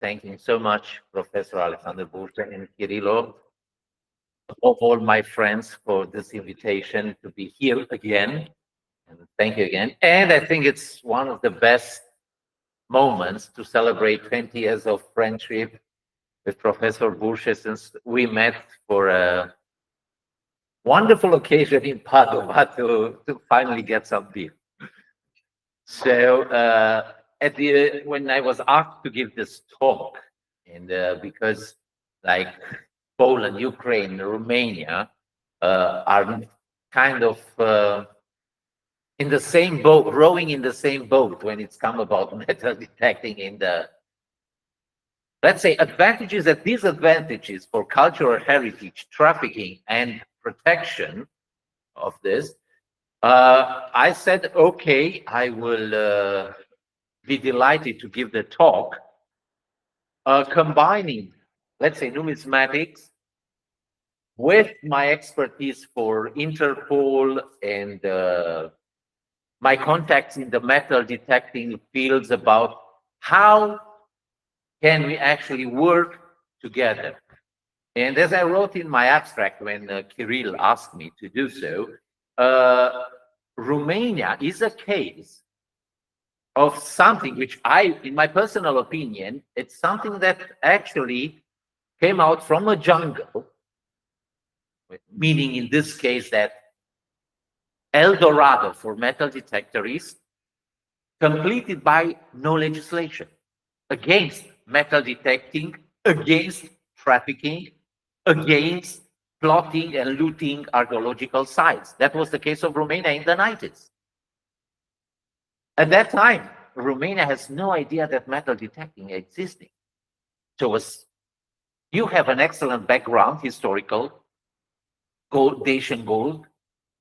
thanking so much Professor Alexander Bursa and Kirilo, of all my friends, for this invitation to be here again. And thank you again. And I think it's one of the best moments to celebrate 20 years of friendship with Professor Bursa, since we met for a wonderful occasion in Padova to finally get some beer. So when I was asked to give this talk, and because like Poland, Ukraine, Romania are kind of in the same boat, rowing in the same boat when it's come about metal detecting in the, let's say, advantages and disadvantages for cultural heritage, trafficking, and protection of this. I said, okay, I will be delighted to give the talk, combining, let's say, numismatics with my expertise for Interpol and my contacts in the metal detecting fields about how can we actually work together. And as I wrote in my abstract when Kirill asked me to do so, Romania is a case of something which in my personal opinion, it's something that actually came out from a jungle, meaning in this case that El Dorado for metal detector is completed by no legislation against metal detecting, against trafficking, against plotting and looting archaeological sites. That was the case of Romania in the 90s. At that time, Romania has no idea that metal detecting existed. So you have an excellent background, historical, Dacian gold,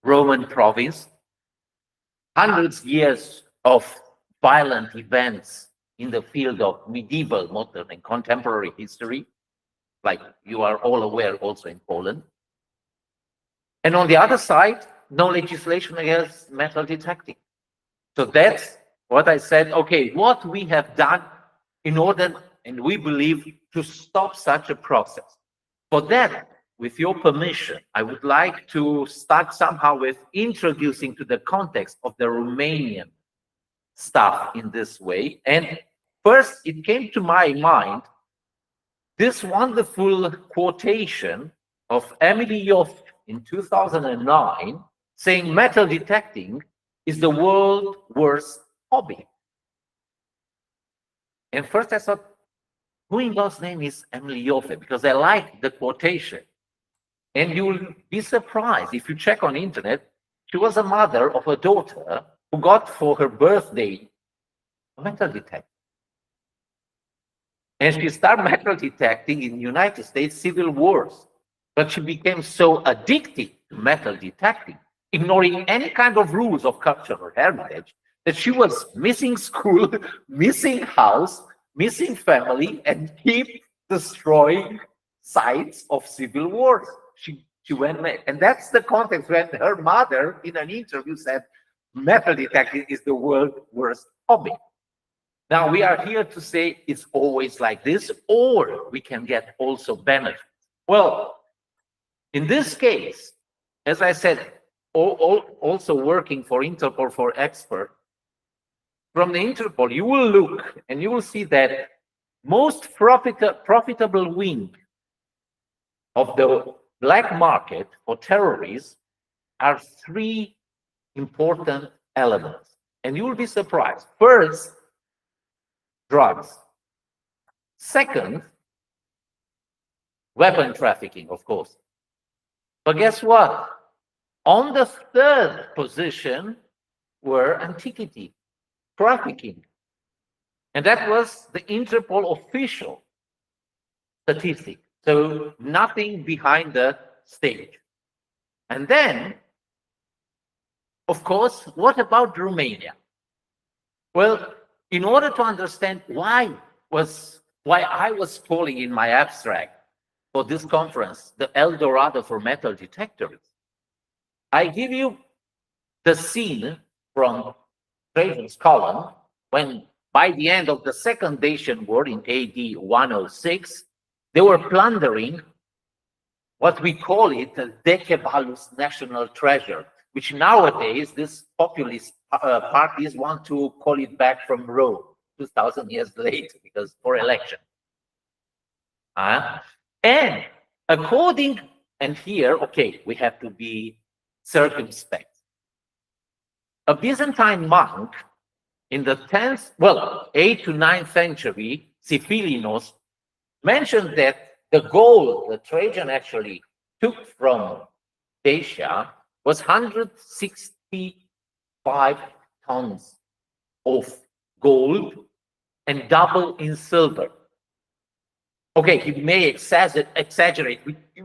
Roman province, hundreds of years of violent events in the field of medieval, modern, and contemporary history, like you are all aware also in Poland. And on the other side, no legislation against metal detecting. So that's what I said, okay, what we have done in order, and we believe, to stop such a process. For that, with your permission, I would like to start somehow with introducing to the context of the Romanian stuff in this way. And first, it came to my mind this wonderful quotation of Emily Yoff in 2009 saying metal detecting is the world's worst hobby. And first I thought, who in God's name is Emily Yoffe? Because I like the quotation. And you'll be surprised if you check on internet, she was a mother of a daughter who got for her birthday a metal detector. And she started metal detecting in the United States civil wars. But she became so addicted to metal detecting, ignoring any kind of rules of cultural heritage, that she was missing school, missing house, missing family, and keep destroying sites of civil wars. She went, and that's the context when her mother in an interview said, metal detecting is the world's worst hobby. Now we are here to say it's always like this, or we can get also benefits. Well, in this case, as I said, also working for Interpol for expert, from the Interpol, you will look and you will see that most profitable wing of the black market for terrorists are three important elements. And you will be surprised. First, drugs. Second, weapon trafficking, of course. But guess what? On the third position were antiquity, trafficking. And that was the Interpol official statistic. So nothing behind the stage. And then, of course, what about Romania? Well, in order to understand why I was calling in my abstract for this conference the El Dorado for metal detectors, I give you the scene from Trajan's column when by the end of the Second Dacian War in AD 106, they were plundering what we call it a Decebalus national treasure, which nowadays this populist parties want to call it back from Rome 2,000 years later because for election. And according, and here, okay, we have to be circumspect. A Byzantine monk in the 10th, well, 8th to 9th century, Siphilinos, mentioned that the gold that Trajan actually took from Dacia was 165 tons of gold and double in silver. Okay, he may exaggerate.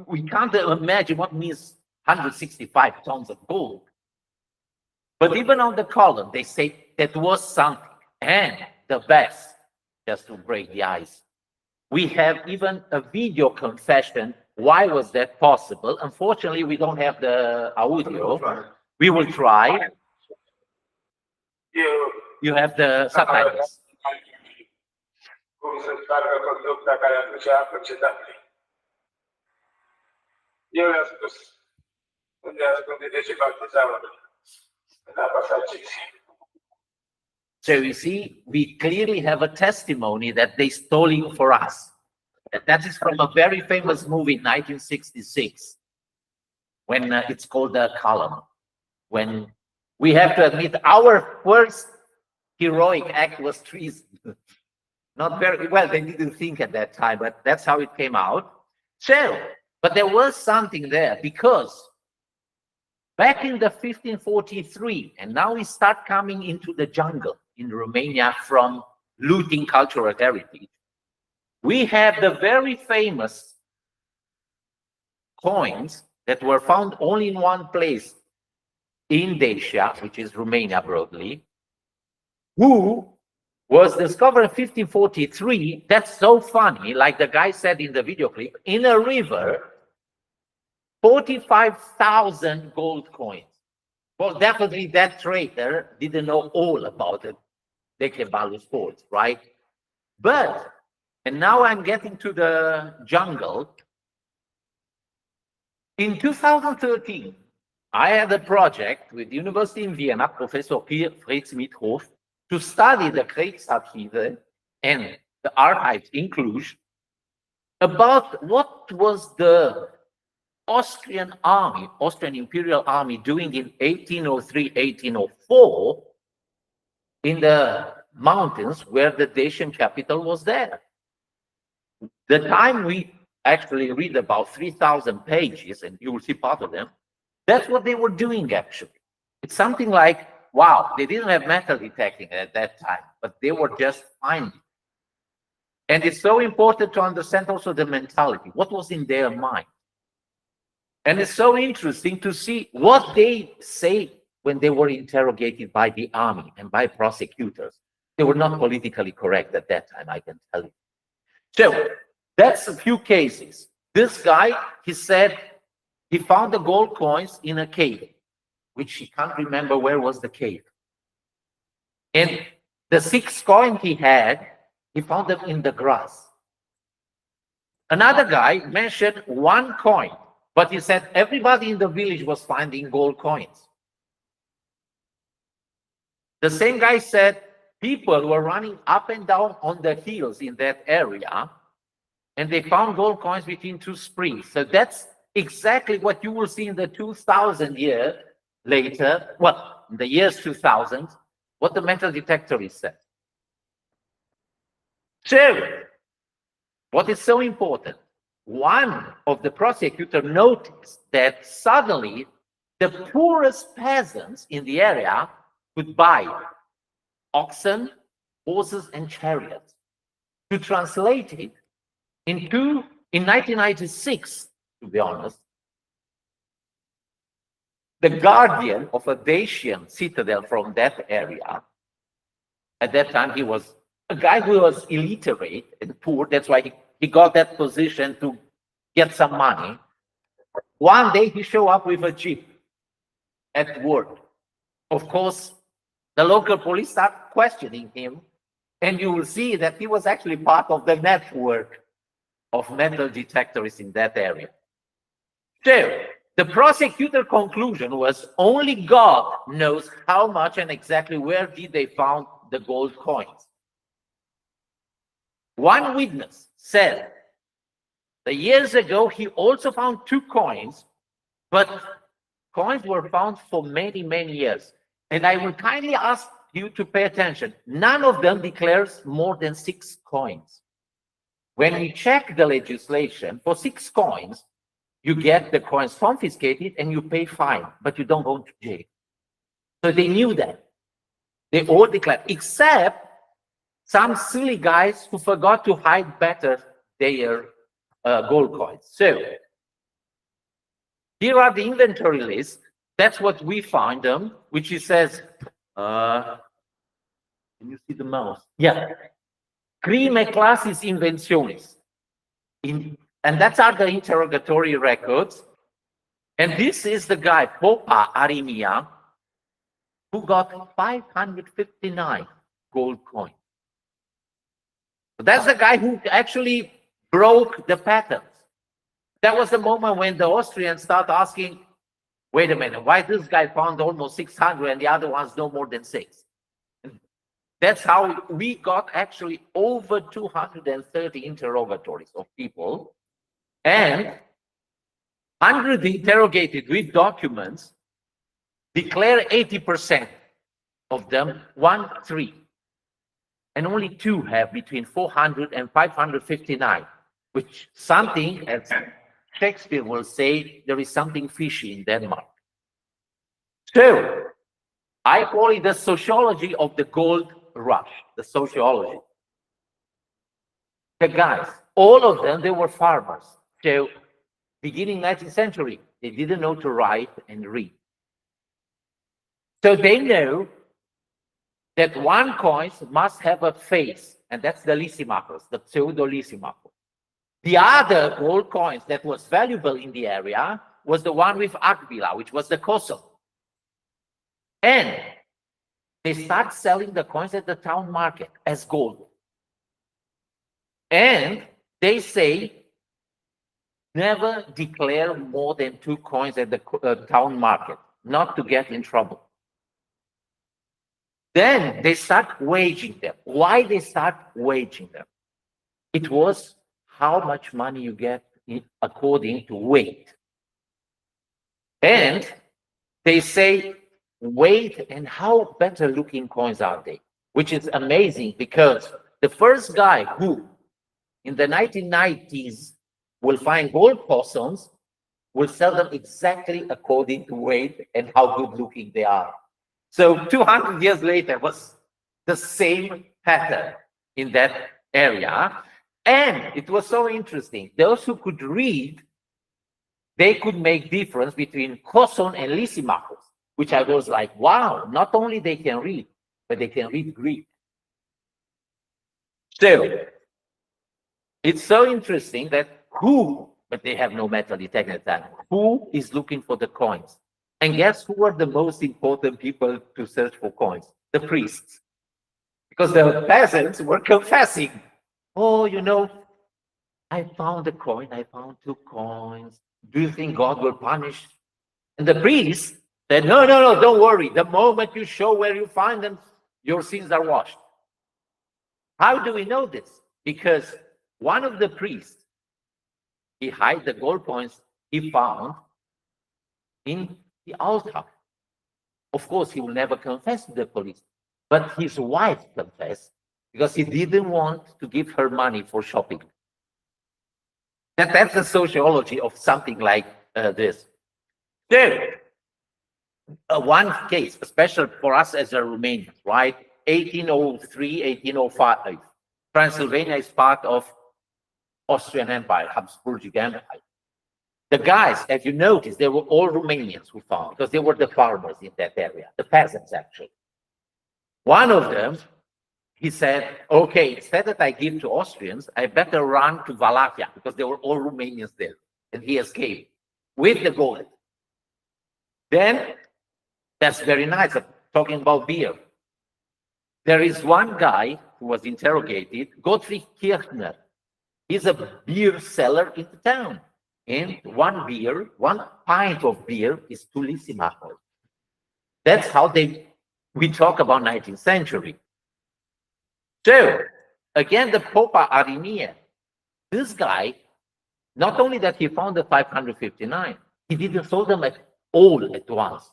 We can't imagine what means 165 tons of gold. But even on the column, they say that was something. And the best, just to break the ice, we have even a video confession. Why was that possible? Unfortunately, we don't have the audio. We will try. You have the subtitles. So you see, we clearly have a testimony that they stole it for us. And that is from a very famous movie, 1966, when it's called The Column. When we have to admit our first heroic act was treason. Not very well, they didn't think at that time, but that's how it came out. So, but there was something there because back in the 1543, and now we start coming into the jungle in Romania from looting cultural heritage. We have the very famous coins that were found only in one place in Dacia, which is Romania broadly, who was discovered in 1543. That's so funny, like the guy said in the video clip, in a river, 45,000 gold coins. Well, definitely that trader didn't know all about it, Decebalus forts, right? But, and now I'm getting to the jungle. In 2013, I had a project with the University in Vienna, Professor Fritz Mithoff, to study the Kriegsarchive and the archives in Cluj about what was the Austrian army, Austrian Imperial Army doing in 1803, 1804 in the mountains where the Dacian capital was there. The time we actually read about 3,000 pages, and you will see part of them, that's what they were doing actually. It's something like, wow, they didn't have metal detecting at that time, but they were just finding. And it's so important to understand also the mentality, what was in their mind. And it's so interesting to see what they say when they were interrogated by the army and by prosecutors. They were not politically correct at that time, I can tell you. So that's a few cases. This guy, he said he found the gold coins in a cave, which he can't remember where was the cave. And the 6 coins he had, he found them in the grass. Another guy mentioned 1 coin, but he said everybody in the village was finding gold coins. The same guy said people were running up and down on the hills in that area, and they found gold coins between 2 springs. So that's exactly what you will see in the 2000 year later, well, in the years 2000, what the metal detectorists said. So, what is so important? One of the prosecutors noticed that suddenly the poorest peasants in the area could buy oxen, horses, and chariots. To translate it in 1996, to be honest, the guardian of a Dacian citadel from that area, at that time he was a guy who was illiterate and poor, that's why he got that position to get some money. One day he showed up with a jeep at work. Of course, the local police start questioning him, And you will see that he was actually part of the network of metal detectors in that area. So the prosecutor conclusion was only God knows how much and exactly where did they found the gold coins. One witness said that years ago he also found 2 coins, but coins were found for many, many years. And I will kindly ask you to pay attention. None of them declares more than 6 coins. When we check the legislation, for 6 coins, you get the coins confiscated and you pay fine, but you don't go to jail. So they knew that. They all declared, except some silly guys who forgot to hide better their gold coins. So here are the inventory list. That's what we find them, which it says, can you see the mouse? Yeah. Crime classis inventionis. And that's are the interrogatory records. And this is the guy, Popa Arimia, who got 559 gold coins. So that's the guy who actually broke the patterns. That was the moment when the Austrians start asking, wait a minute, why this guy found almost 600 and the other ones no more than 6? That's how we got actually over 230 interrogatories of people, and 100 interrogated with documents declare 80% of them 1-3, and only 2 have between 400 and 559, which something, as Shakespeare will say, there is something fishy in Denmark. So I call it the sociology of the gold rush, the sociology. The guys, all of them, they were farmers. So beginning 19th century, they didn't know to write and read. So they know that one coin must have a face, and that's the Lysimachus, the pseudo-Lysimachus. The other gold coins that was valuable in the area was the one with Akvila, which was the Koso. And they start selling the coins at the town market as gold. And they say, never declare more than 2 coins at the town market, not to get in trouble. Then they start waging them. Why they start waging them? It was how much money you get according to weight. And they say, weight and how better looking coins are they, which is amazing because the first guy who in the 1990s will find gold possums will sell them exactly according to weight and how good looking they are. So 200 years later was the same pattern in that area. And it was so interesting. Those who could read, they could make difference between Koson and Lysimachus, which I was like, wow, not only they can read, but they can read Greek. So it's so interesting that but they have no metal detector at that, who is looking for the coins? And guess who are the most important people to search for coins? The priests. Because the peasants were confessing, oh, you know, I found a coin, I found 2 coins. Do you think God will punish? And the priests said, no, don't worry. The moment you show where you find them, your sins are washed. How do we know this? Because one of the priests, he hid the gold coins he found in the altar. Of course, he will never confess to the police, but his wife confessed because he didn't want to give her money for shopping. That's the sociology of something like this. So, one case, especially for us as a Romanians, right? 1803, 1805. Transylvania is part of Austrian Empire, Habsburgic Empire. The guys, as you notice, they were all Romanians who found, because they were the farmers in that area, the peasants actually. One of them, he said, okay, instead that I give to Austrians, I better run to Wallachia, because they were all Romanians there. And he escaped with the gold. Then, that's very nice, I'm talking about beer. There is one guy who was interrogated, Gottfried Kirchner, is a beer seller in the town. And one pint of beer is 2 lissimachos. That's how we talk about 19th century. So, again, the Popa Arinia, this guy, not only that he found the 559, he didn't sell them all at once.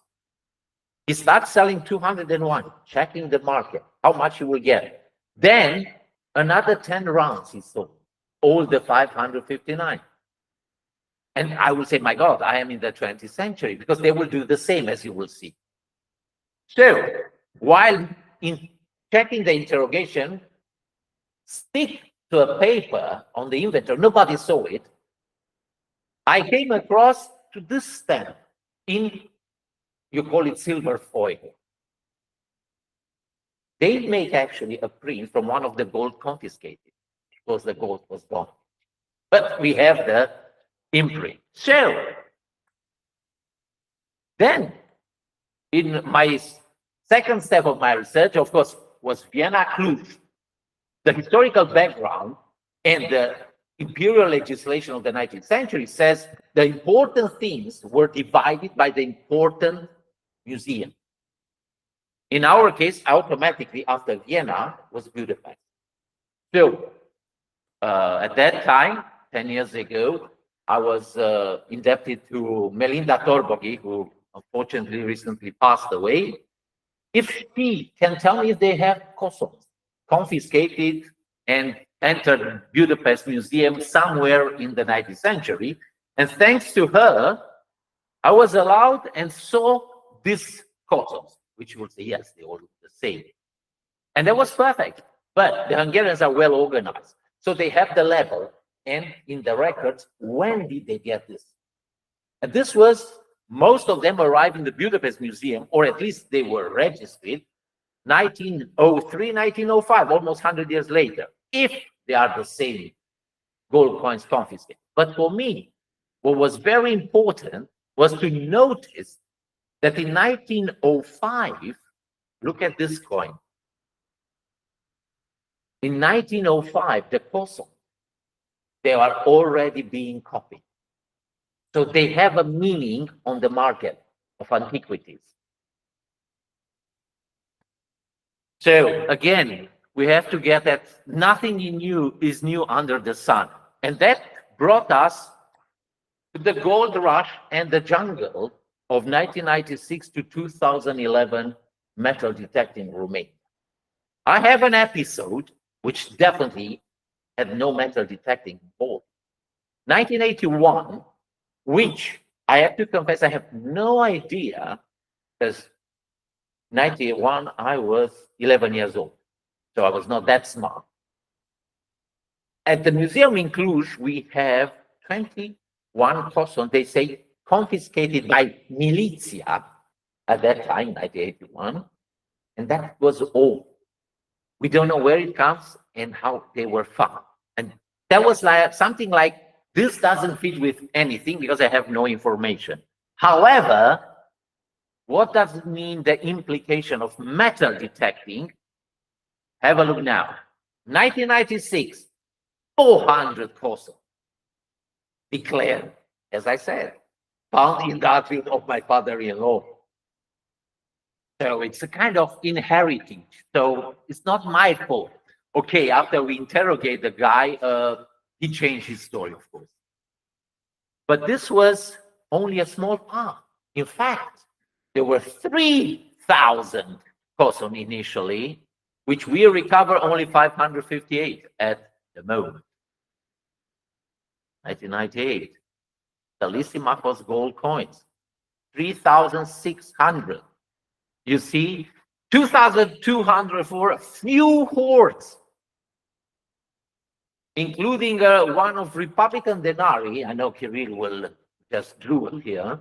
He starts selling 201, checking the market, how much he will get. Then another 10 rounds he sold, all the 559. And I will say, my God, I am in the 20th century, because they will do the same, as you will see. So while in checking the interrogation, stick to a paper on the inventory, nobody saw it, I came across to this stamp in, you call it silver foil. They make actually a print from one of the gold confiscated, because the gold was gone. But we have the imprint. So then, in my second step of my research, of course, was Vienna Cluj. The historical background and the imperial legislation of the 19th century says the important things were divided by the important museum. In our case, automatically after Vienna was Budapest. So at that time, 10 years ago, I was indebted to Melinda Torbogi, who unfortunately recently passed away. If she can tell me if they have Kosovo confiscated and entered Budapest Museum somewhere in the 19th century, and thanks to her, I was allowed and saw this Kosovo, which would say, yes, they all look the same. And that was perfect. But the Hungarians are well organized. So they have the level, and in the records, when did they get this? And this was, most of them arrived in the Budapest Museum, or at least they were registered, 1903, 1905, almost 100 years later, if they are the same gold coins confiscated. But for me, what was very important was to notice that in 1905, look at this coin. In 1905, the Kosovo, they are already being copied. So they have a meaning on the market of antiquities. So again, we have to get that nothing new is new under the sun. And that brought us to the gold rush and the jungle of 1996 to 2011 metal detecting in Romania. I have an episode which definitely had no metal detecting involved. 1981, which I have to confess I have no idea, because 91 I was 11 years old, so I was not that smart. At the museum in Cluj, we have 21 Kosovo, they say, confiscated by militia at that time, 1981, and that was all. We don't know where it comes and how they were found. And that was like something like, this doesn't fit with anything because I have no information. However, what does it mean, the implication of metal detecting? Have a look now. 1996, 400 Kosovo declared, as I said, found in the outfield of my father-in-law. So it's a kind of inheriting. So it's not my fault. Okay, after we interrogate the guy, he changed his story, of course. But this was only a small part. In fact, there were 3,000 Kosovo initially, which we recover only 558 at the moment. 1998, the Lysimachos gold coins, 3,600. You see, 2,200 for a few hoards, including one of Republican denari. I know Kirill will just drew it here.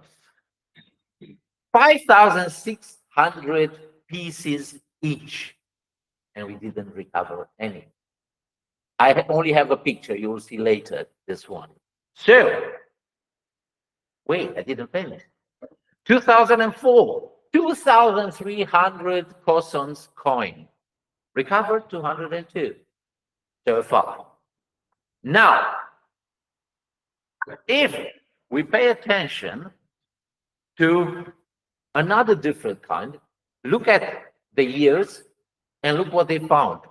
5,600 pieces each, and we didn't recover any. I only have a picture. You will see later this one. So, wait, I didn't finish. 2004, 2,300 Kosons coin. recovered 202 so far. Now, if we pay attention to another different kind, look at the years and look what they found.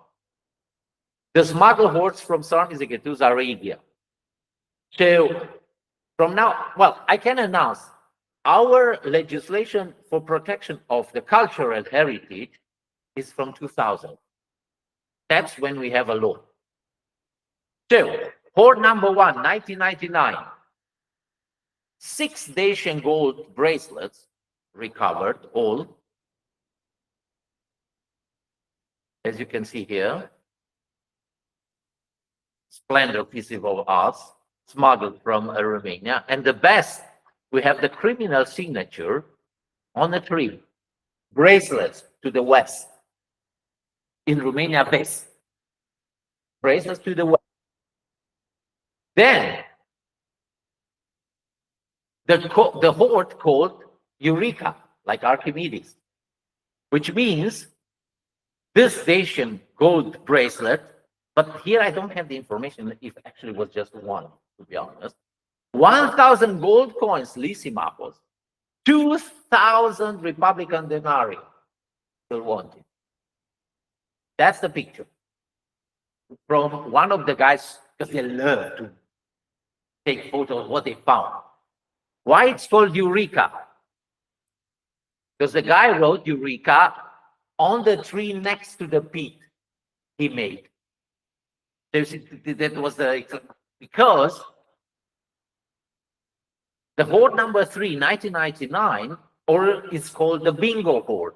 The smuggled hordes from Sarmizegetu's Arabia. So from now, well, I can announce our legislation for protection of the cultural heritage is from 2000. That's when we have a law. So, horde number 1, 1999. 6 Dacian gold bracelets recovered, all. As you can see here. Splendor pieces of art smuggled from Romania. And the best, we have the criminal signature on a tree. Bracelets to the west. In Romania base. Bracelets to the west. Then, the horde called Eureka, like Archimedes, which means this Dacian gold bracelet, but here I don't have the information if actually was just one, to be honest. 1,000 gold coins, Lysimachos, 2,000 Republican denarii, still wanted. That's the picture from one of the guys, because they love to take photos of what they found. Why it's called Eureka? Because the guy wrote Eureka on the tree next to the pit he made. That was because the horde number 3, 1999, or it's called the bingo horde,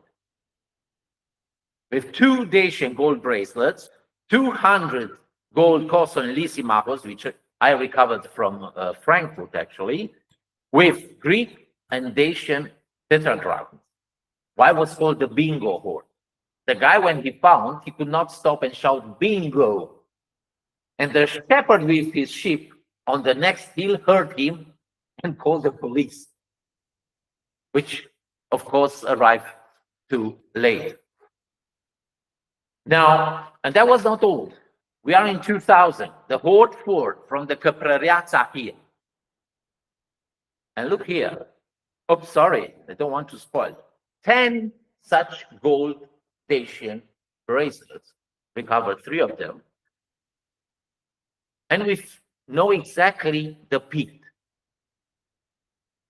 with 2 Dacian gold bracelets, 200 gold Koson Lysimachos, which I recovered from Frankfurt actually, with Greek and Dacian tetradrachms. Why was called the bingo horde? The guy, when he found, he could not stop and shout bingo. And the shepherd with his sheep on the next hill heard him and called the police, which of course arrived too late. Now, and that was not all. We are in 2000, the horde fort from the Căprăreața here. And look here. Oh, sorry, I don't want to spoil. 10 such gold Dacian bracelets, recovered 3 of them. And we know exactly the pit.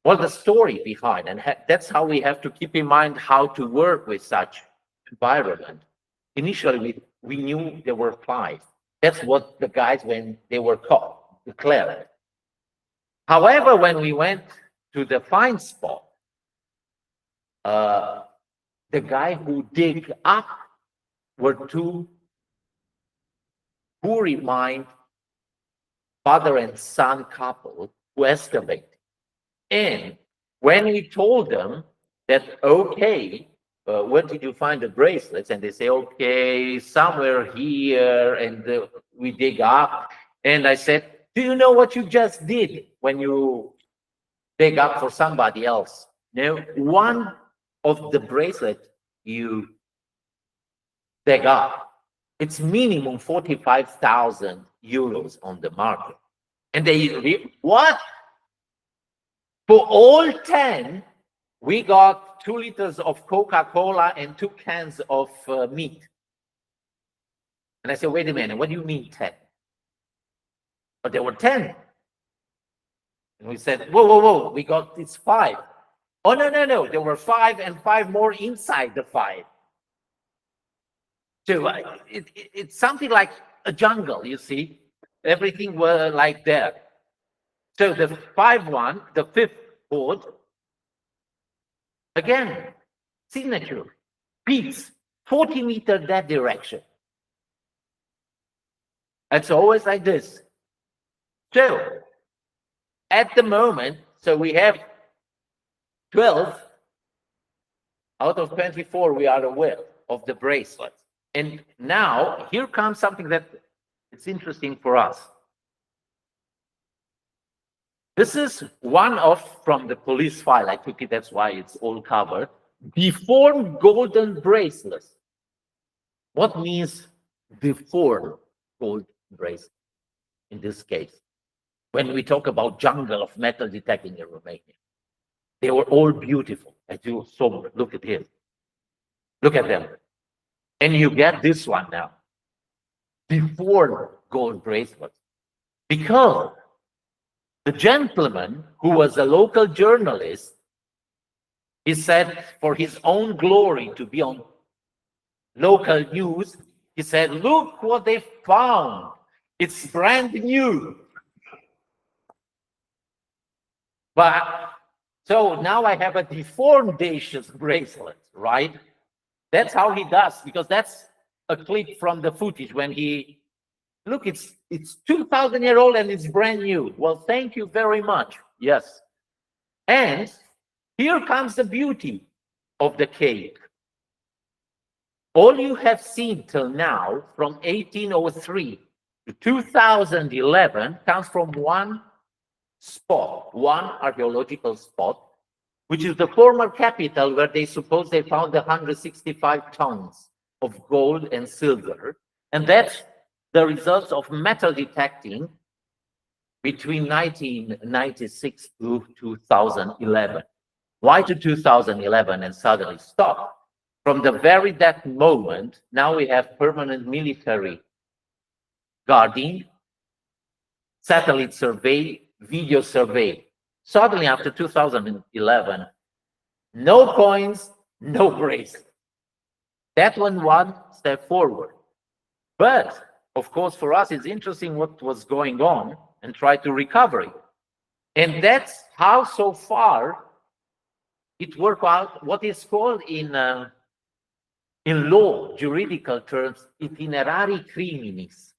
Well, the story behind, and that's how we have to keep in mind how to work with such environment. Initially, we knew there were 5. That's what the guys, when they were caught, declared. However, when we went to the find spot, the guy who dig up were 2 poor in mind father and son couple who excavated. And when we told them that, okay, where did you find the bracelets? And they say, okay, somewhere here, and we dig up. And I said, do you know what you just did when you dig up for somebody else? No, one of the bracelets you dig up, it's minimum 45,000 euros on the market. And they, what? For all 10, we got 2 liters of Coca-Cola and 2 cans of meat. And I said, wait a minute, what do you mean 10? But there were 10. And we said, whoa, whoa, whoa, we got it's 5. Oh, no, no, no, there were 5 and 5 more inside the 5. So it's something like a jungle, you see. Everything were like that. So the 5th, the 5th horde, again, signature, peaks, 40 meters that direction. It's always like this. So at the moment, so we have 12 out of 24 we are aware of the bracelets. And now here comes something that it's interesting for us. This is one of, from the police file, I took it, that's why it's all covered, deformed golden bracelets. What means before gold bracelet in this case? When we talk about jungle of metal detecting in Romania, they were all beautiful. As you saw, look at here. Look at them. And you get this one now, before gold bracelets. Because the gentleman who was a local journalist, he said for his own glory to be on local news, he said, look what they found. It's brand new. But so now I have a deformations bracelet, right? That's how he does, because that's a clip from the footage when he, look, it's 2,000 years old and it's brand new. Well, thank you very much. Yes. And here comes the beauty of the cake. All you have seen till now from 1803 to 2011 comes from one spot, one archaeological spot, which is the former capital where they suppose they found 165 tons of gold and silver. And that's the results of metal detecting between 1996 to 2011. Why to 2011 and suddenly stop? From the very that moment, now we have permanent military guarding, satellite survey, video survey. Suddenly, after 2011, no coins, no bracelet. That one step forward. But, of course, for us, it's interesting what was going on and try to recover it. And that's how, so far, it worked out what is called in law, juridical terms, itinerari criminis.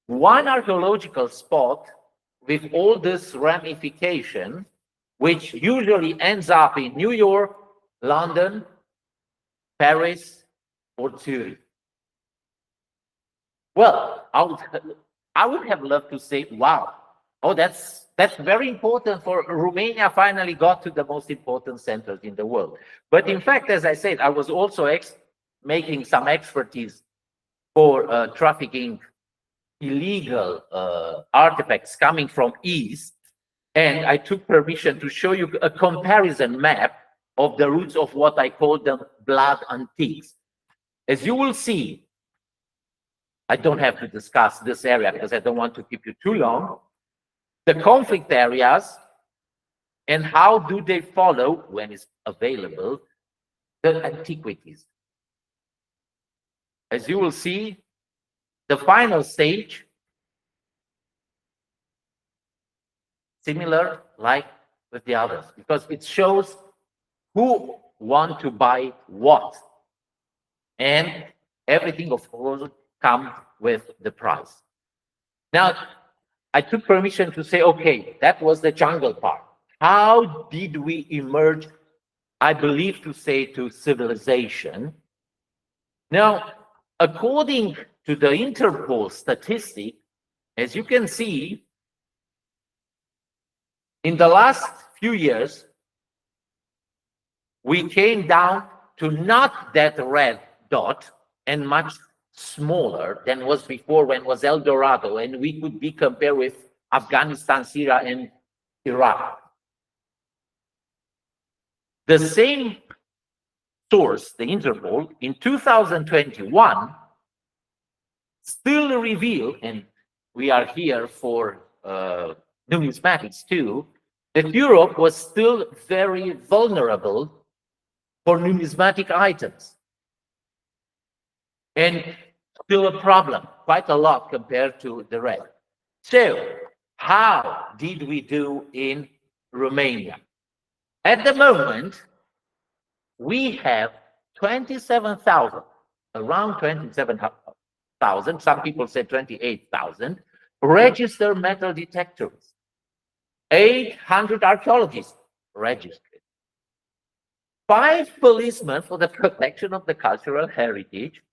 One archaeological spot with all this ramification, which usually ends up in New York, London, Paris, or Zurich. Well, I would have loved to say, wow, oh, that's very important for Romania finally got to the most important centers in the world. But in fact, as I said, I was also making some expertise for trafficking illegal artifacts coming from East. And I took permission to show you a comparison map of the routes of what I call them blood antiques. As you will see, I don't have to discuss this area because I don't want to keep you too long. The conflict areas and how do they follow, when it's available, the antiquities. As you will see, the final stage, similar like with the others, because it shows who want to buy what. And everything, of course, comes with the price. Now, I took permission to say, okay, that was the jungle part. How did we emerge, I believe to say, to civilization? Now, according to the Interpol statistic, as you can see, in the last few years, we came down to not that red dot and much smaller than was before when it was El Dorado, and we could be compared with Afghanistan, Syria, and Iraq. The same source, the Interpol, in 2021 still revealed, and we are here for numismatics too, that Europe was still very vulnerable for numismatic items. And still a problem, quite a lot compared to the rest. So, how did we do in Romania? At the moment, we have 27,000, around 27,000, some people say 28,000, registered metal detectors. 800 archaeologists registered. 5 policemen for the protection of the cultural heritage.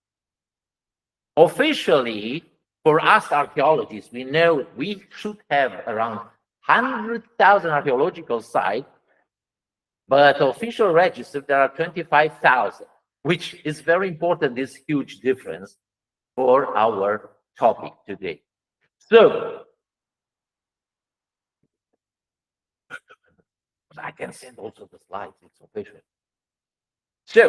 Officially, for us archaeologists, we know we should have around 100,000 archaeological sites, but official registered, there are 25,000. which is very important, this huge difference for our topic today. So, I can send also the slides, it's official. So,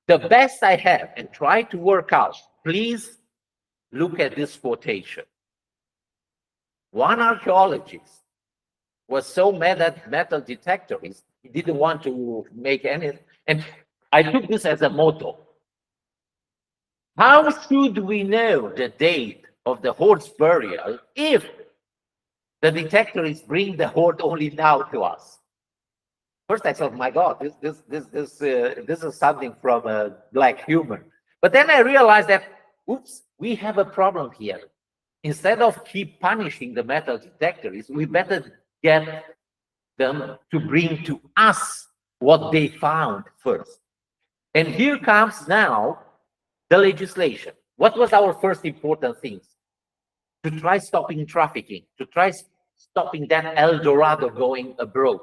the best I have, and try to work out, please look at this quotation. One archaeologist was so mad at metal detectors, he didn't want to make any, and I took this as a motto. How should we know the date of the hoard's burial if the detectors bring the hoard only now to us? First, I thought, my God, this is something from a black humor. But then I realized that, oops, we have a problem here. Instead of keep punishing the metal detectors, we better get them to bring to us what they found first. And here comes now the legislation. What was our first important thing? To try stopping trafficking, to try stopping that El Dorado going abroad.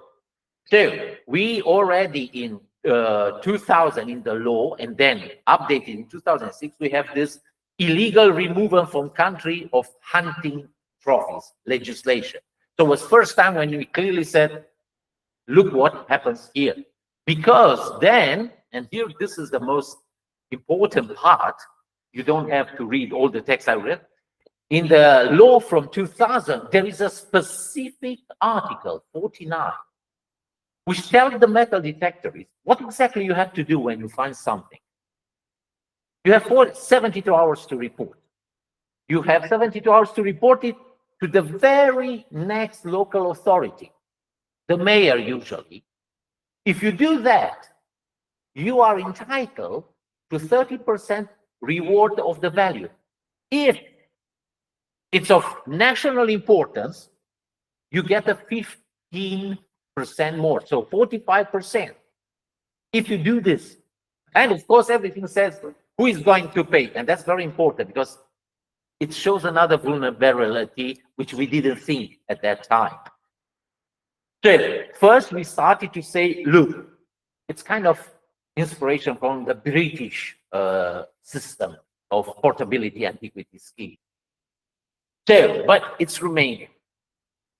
So we already in 2000 in the law, and then updated in 2006, we have this illegal removal from country of hunting trophies legislation. So it was first time when we clearly said, look what happens here. Because then, and here this is the most important part, you don't have to read all the text I read. In the law from 2000, there is a specific article, 49, which tells the metal detectors what exactly you have to do when you find something. You have 72 hours to report. You have 72 hours to report it to the very next local authority, the mayor usually. If you do that, you are entitled to 30% reward of the value. If it's of national importance, you get a 15% more, so 45%. If you do this, and of course, everything says who is going to pay, and that's very important because it shows another vulnerability which we didn't think at that time. So first, we started to say, look, it's kind of inspiration from the British system of portability antiquity scheme. So, but it's Romania.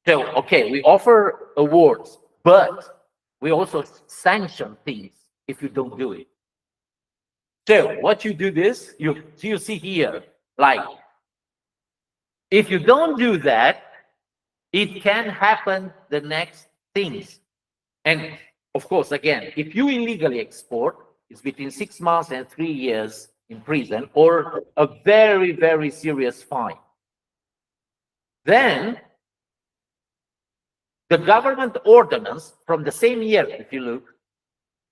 So, okay, we offer awards, but we also sanction things if you don't do it. So, what you do this, you see here, like, if you don't do that, it can happen the next things. And of course, again, if you illegally export, it's between 6 months and 3 years in prison or a very, very serious fine. Then the government ordinance from the same year, if you look,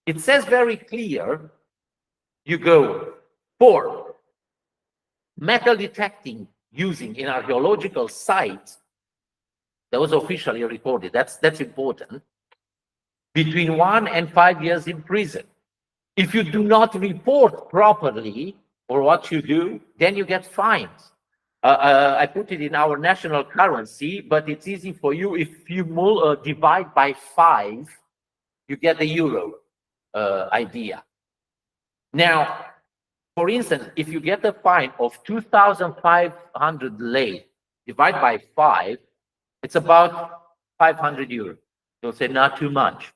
it says very clear, you go for metal detecting using in archaeological sites, that was officially recorded, that's important, between 1 and 5 years in prison. If you do not report properly or what you do, then you get fines. I put it in our national currency, but it's easy for you. If you divide by 5, you get the euro idea. Now, for instance, if you get a fine of 2,500 lei, divide by 5, it's about 500 euros. So say not too much.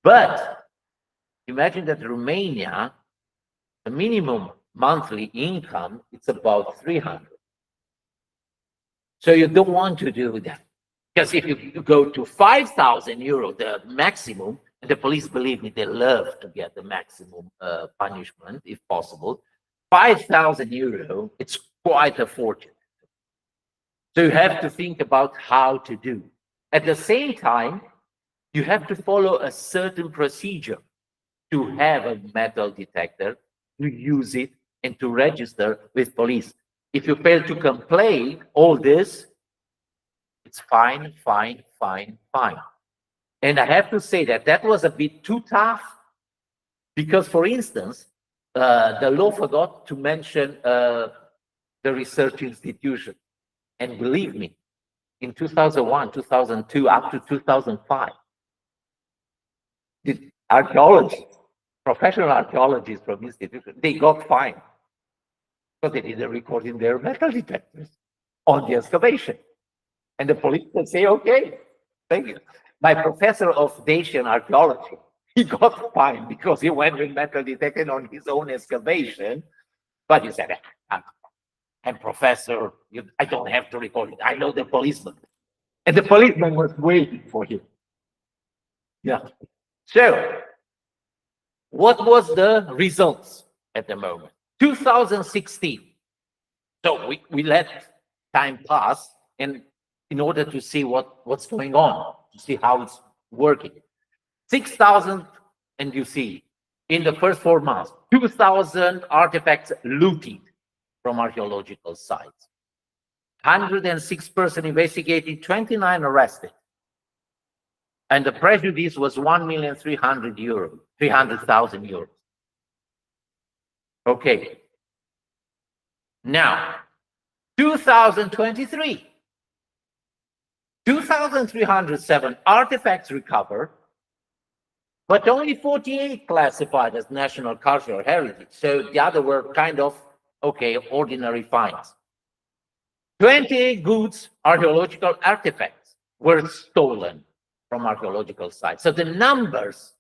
But imagine that Romania, the minimum monthly income, it's about 300. So you don't want to do that. Because if you go to 5,000 euro, the maximum, and the police, believe me, they love to get the maximum punishment if possible. 5,000 euro, it's quite a fortune. So you have to think about how to do. At the same time, you have to follow a certain procedure to have a metal detector, to use it, and to register with police. If you fail to complain, all this, it's fine, fine, fine, fine. And I have to say that that was a bit too tough because, for instance, the law forgot to mention the research institution. And believe me, in 2001, 2002, up to 2005, the archaeologists professional archaeologists from institutions, they got fined because they didn't record in their metal detectors on the excavation. And the police would say, okay, thank you. My professor of Dacian archaeology, he got fined because he went with metal detector on his own excavation. But he said, I'm professor, I don't have to record it. I know the policeman. And the policeman was waiting for him. Yeah. So, what was the results at the moment? 2016. So we let time pass and in order to see what's going on, to see how it's working. 6,000, and you see, in the first 4 months, 2,000 artifacts looted from archaeological sites. 106 persons investigated, 29 arrested. And the prejudice was 1,300,000 euros, 300,000 euros. Okay. Now, 2023, 2,307 artifacts recovered, but only 48 classified as national cultural heritage. So the other were kind of, okay, ordinary finds. 28 goods, archaeological artifacts, were stolen from archaeological sites. So the numbers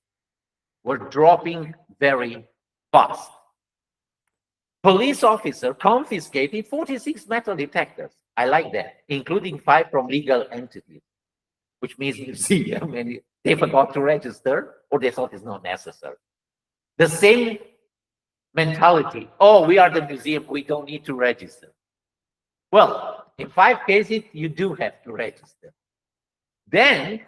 were dropping very fast. Police officer confiscated 46 metal detectors. I like that, including 5 from legal entities, which means museum, and they forgot to register or they thought it's not necessary. The same mentality. Oh, we are the museum, we don't need to register. Well, in 5 cases, you do have to register. Then,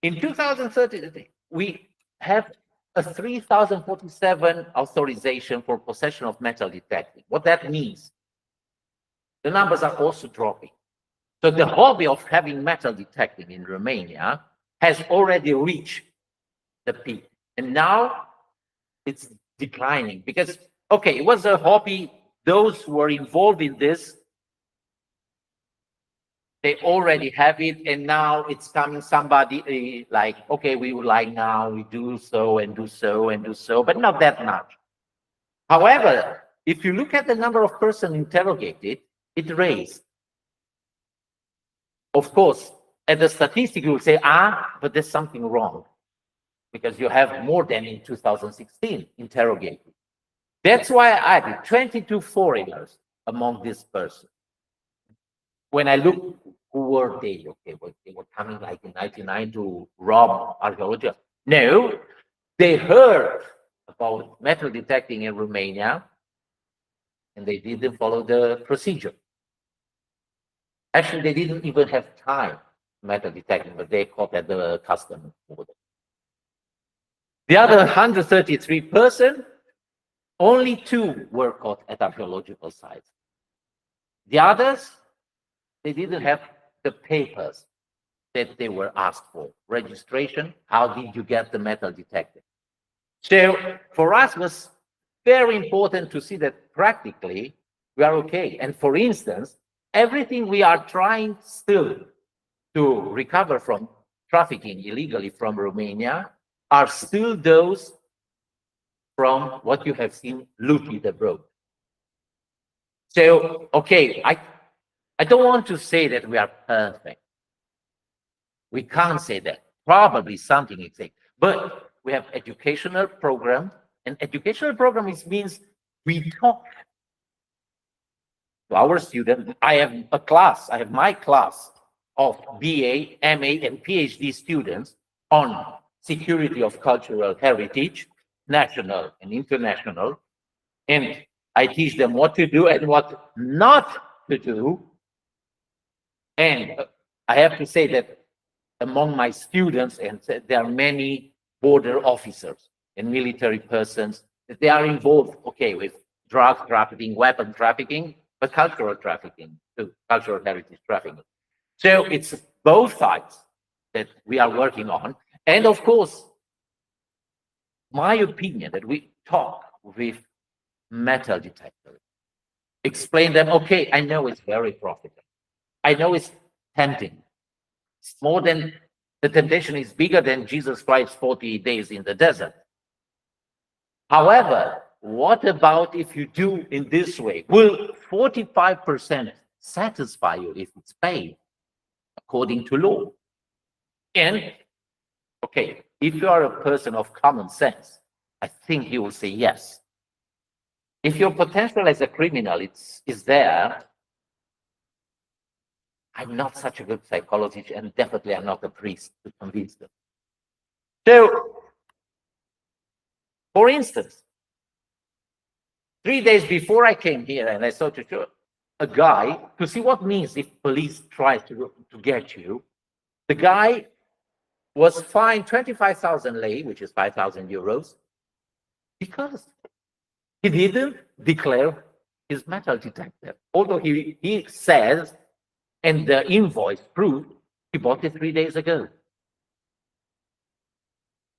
in 2013, we have a 3,047 authorization for possession of metal detecting. What that means, the numbers are also dropping. So the hobby of having metal detecting in Romania has already reached the peak. And now it's declining because, okay, it was a hobby. Those who were involved in this, they already have it, and now it's coming somebody like, okay, we would like now, we do so and do so and do so, but not that much. However, if you look at the number of persons interrogated, it raised. Of course, at the statistic, you will say, but there's something wrong because you have more than in 2016 interrogated. That's why I added 22 foreigners among these persons. When I look, who were they? Okay, well, they were coming like in 99 to rob archaeology. No, they heard about metal detecting in Romania and they didn't follow the procedure. Actually, they didn't even have time metal detecting, but they caught at the customs border. The other 133 persons, only 2 were caught at archaeological sites. The others, they didn't have the papers that they were asked for. Registration, how did you get the metal detected? So for us, it was very important to see that practically we are okay. And for instance, everything we are trying still to recover from trafficking illegally from Romania are still those from what you have seen looted abroad. So, okay, I don't want to say that we are perfect. We can't say that. Probably something is safe. But we have educational program, and educational program means we talk to our students. I have my class of BA, MA, and PhD students on security of cultural heritage, national and international. And I teach them what to do and what not to do. And I have to say that among my students, and there are many border officers and military persons that they are involved, okay, with drug trafficking, weapon trafficking, but cultural trafficking, too, cultural heritage trafficking. So it's both sides that we are working on. And of course, my opinion that we talk with metal detectors, explain them, okay, I know it's very profitable. I know it's tempting. It's more than, the temptation is bigger than Jesus Christ 40 days in the desert. However, what about if you do in this way? Will 45% satisfy you if it's paid according to law? And, okay, if you are a person of common sense, I think you will say yes. If your potential as a criminal is there, I'm not such a good psychologist, and definitely I'm not a priest to convince them. So, for instance, 3 days before I came here and I saw to show a guy to see what means if police try to get you, the guy was fined 25,000 lei, which is 5,000 euros, because he didn't declare his metal detector. Although he says, and the invoice proved, he bought it 3 days ago.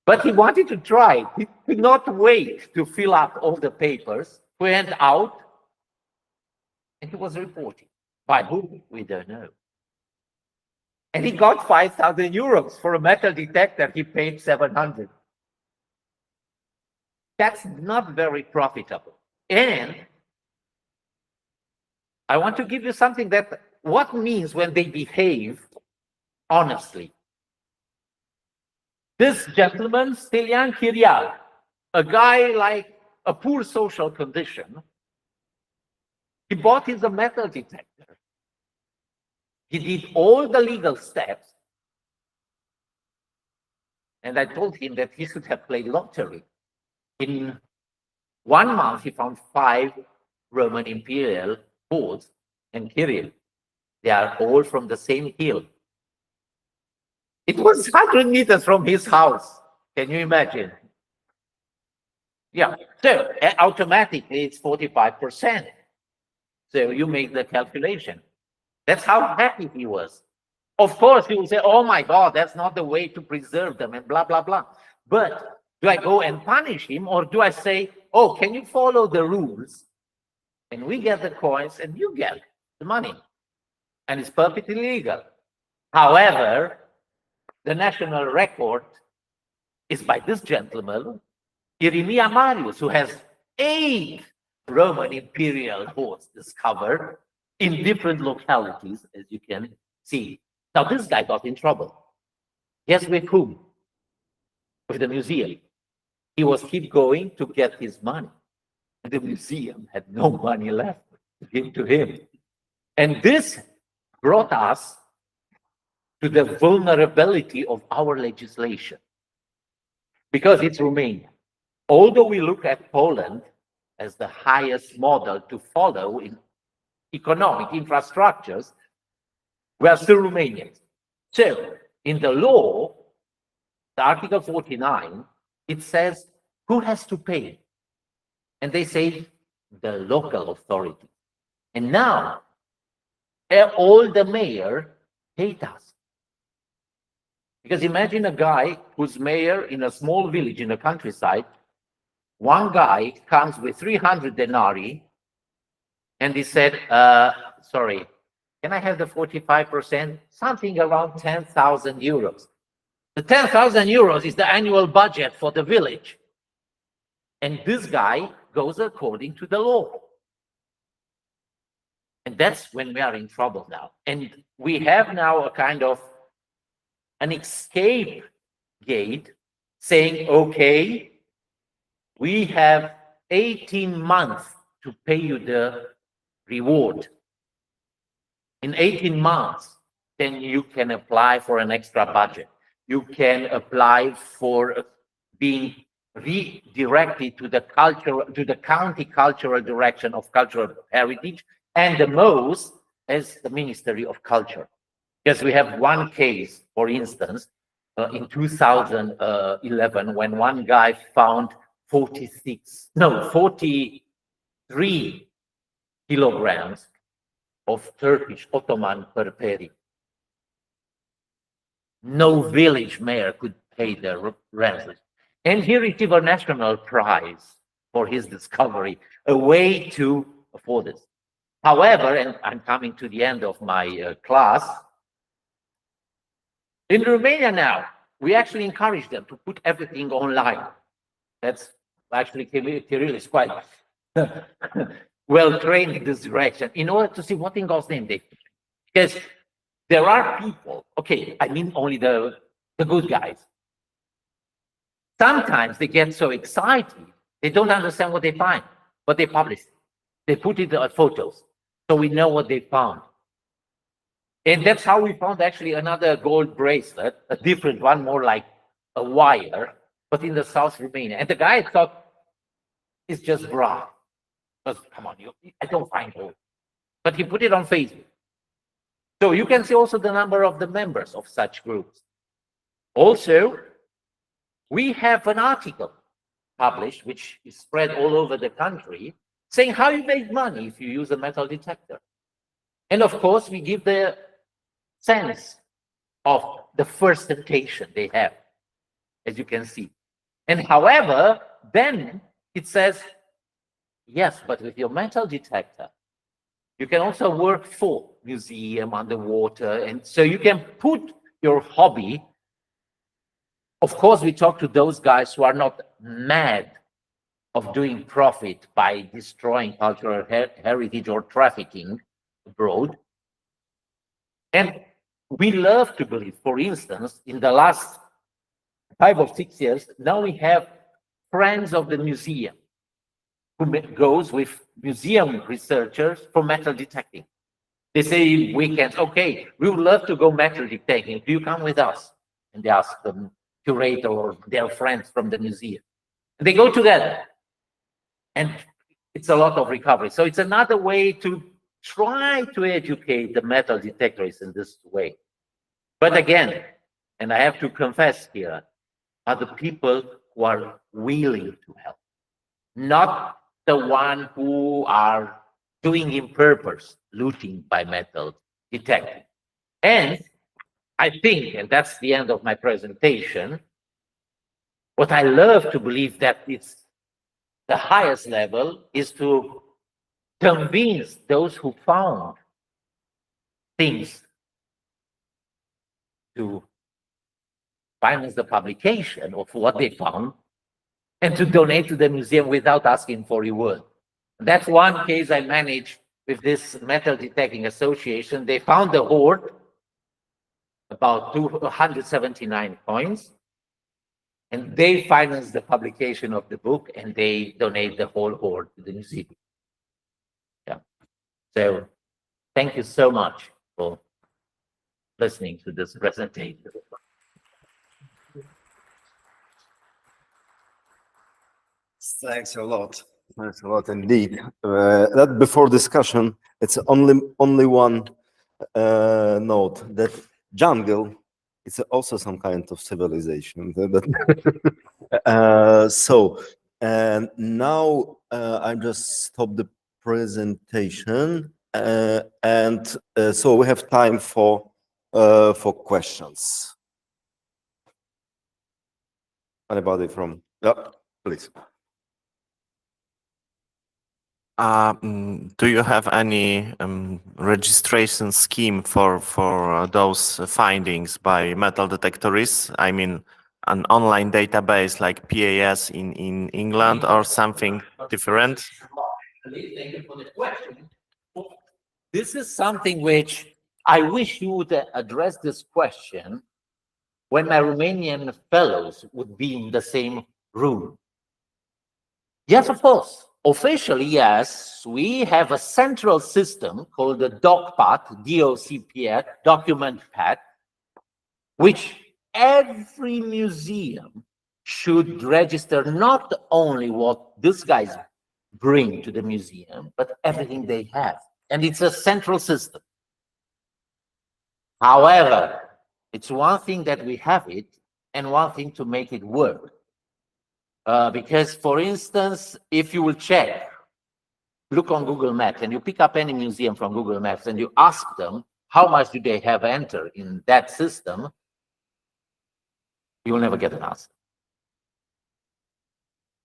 But he wanted to try. He could not wait to fill up all the papers, went out, and he was reported. By whom? We don't know. And he got 5,000 euros for a metal detector. He paid 700. That's not very profitable. And I want to give you something that what means when they behave honestly. This gentleman, Stelian Chirial, a guy like a poor social condition, he bought his metal detector. He did all the legal steps. And I told him that he should have played lottery. In 1 month, he found 5 Roman imperial boards and Kirill. They are all from the same hill. It was 100 meters from his house. Can you imagine? Yeah. So automatically it's 45%. So you make the calculation. That's how happy he was. Of course, he will say, oh my God, that's not the way to preserve them and blah, blah, blah. But do I go and punish him, or do I say, oh, can you follow the rules? And we get the coins and you get the money. And it's perfectly legal. However, the national record is by this gentleman, Irimia Marius, who has 8 Roman imperial hoards discovered in different localities, as you can see. Now, this guy got in trouble. Guess with whom? With the museum. He was keep going to get his money. And the museum had no money left to give to him. And this brought us to the vulnerability of our legislation. Because it's Romania. Although we look at Poland as the highest model to follow in economic infrastructures, we are still Romanians. So, in the law, the Article 49, it says who has to pay. And they say the local authority. And now, all the mayor hate us. Because imagine a guy who's mayor in a small village in the countryside. One guy comes with 300 denarii and he said, sorry, can I have the 45%? Something around 10,000 euros. The 10,000 euros is the annual budget for the village. And this guy goes according to the law. And that's when we are in trouble now. And we have now a kind of an escape gate saying, okay, we have 18 months to pay you the reward. In 18 months, then you can apply for an extra budget. You can apply for being redirected to the county cultural direction of cultural heritage, and the most as the Ministry of Culture. Because we have one case, for instance, in 2011, when one guy found 43 kilograms of Turkish Ottoman perperi. No village mayor could pay the ransom. And he received a national prize for his discovery, a way to afford this. However, and I'm coming to the end of my class, in Romania now, we actually encourage them to put everything online. That's Actually, Kirill is quite well trained in this direction in order to see what in God's name they. Because there are people, okay, I mean only the good guys. Sometimes they get so excited, they don't understand what they find, but they publish it. They put it on photos, so we know what they found. And that's how we found actually another gold bracelet, a different one, more like a wire, but in the South Romania. And the guy thought it's just bra. But come on, I don't find gold. But he put it on Facebook. So you can see also the number of the members of such groups. Also, we have an article published, which is spread all over the country, saying how you make money if you use a metal detector. And of course, we give the sense of the first temptation they have, as you can see. And however, then it says, yes, but with your metal detector, you can also work for museum, underwater, and so you can put your hobby. Of course, we talk to those guys who are not mad of doing profit by destroying cultural heritage or trafficking abroad. And we love to believe, for instance, in the last 5 or 6 years, now we have friends of the museum who goes with museum researchers for metal detecting. They say weekends, okay, we would love to go metal detecting. Do you come with us? And they ask the curator or their friends from the museum. And they go together. And it's a lot of recovery. So it's another way to try to educate the metal detectorists in this way. But again, and I have to confess here, are the people who are willing to help, not the one who are doing in purpose looting by metal detecting. And I think, and that's the end of my presentation, what I love to believe that it's the highest level is to convince those who found things to finance the publication of what they found and to donate to the museum without asking for reward. That's one case I managed with this metal detecting association. They found the hoard, about 279 coins, and they financed the publication of the book and they donate the whole hoard to the museum. Yeah. So thank you so much for listening to this presentation. Thanks a lot. Thanks a lot indeed. That before discussion, it's only one note that jungle is also some kind of civilization. So and now I just stop the presentation and so we have time for questions. Anybody from? Yeah, please. Do you have any registration scheme for those findings by metal detectorists? I mean, an online database like PAS in England or something different? Thank you for the question. This is something which I wish you would address this question when my Romanian fellows would be in the same room. Yes, of course. Officially, yes, we have a central system called the DocPath, DOCPAT, document path, which every museum should register not only what these guys bring to the museum, but everything they have. And it's a central system. However, it's one thing that we have it and one thing to make it work. Because, for instance, if you will check, look on Google Maps and you pick up any museum from Google Maps and you ask them how much do they have entered in that system, you will never get an answer.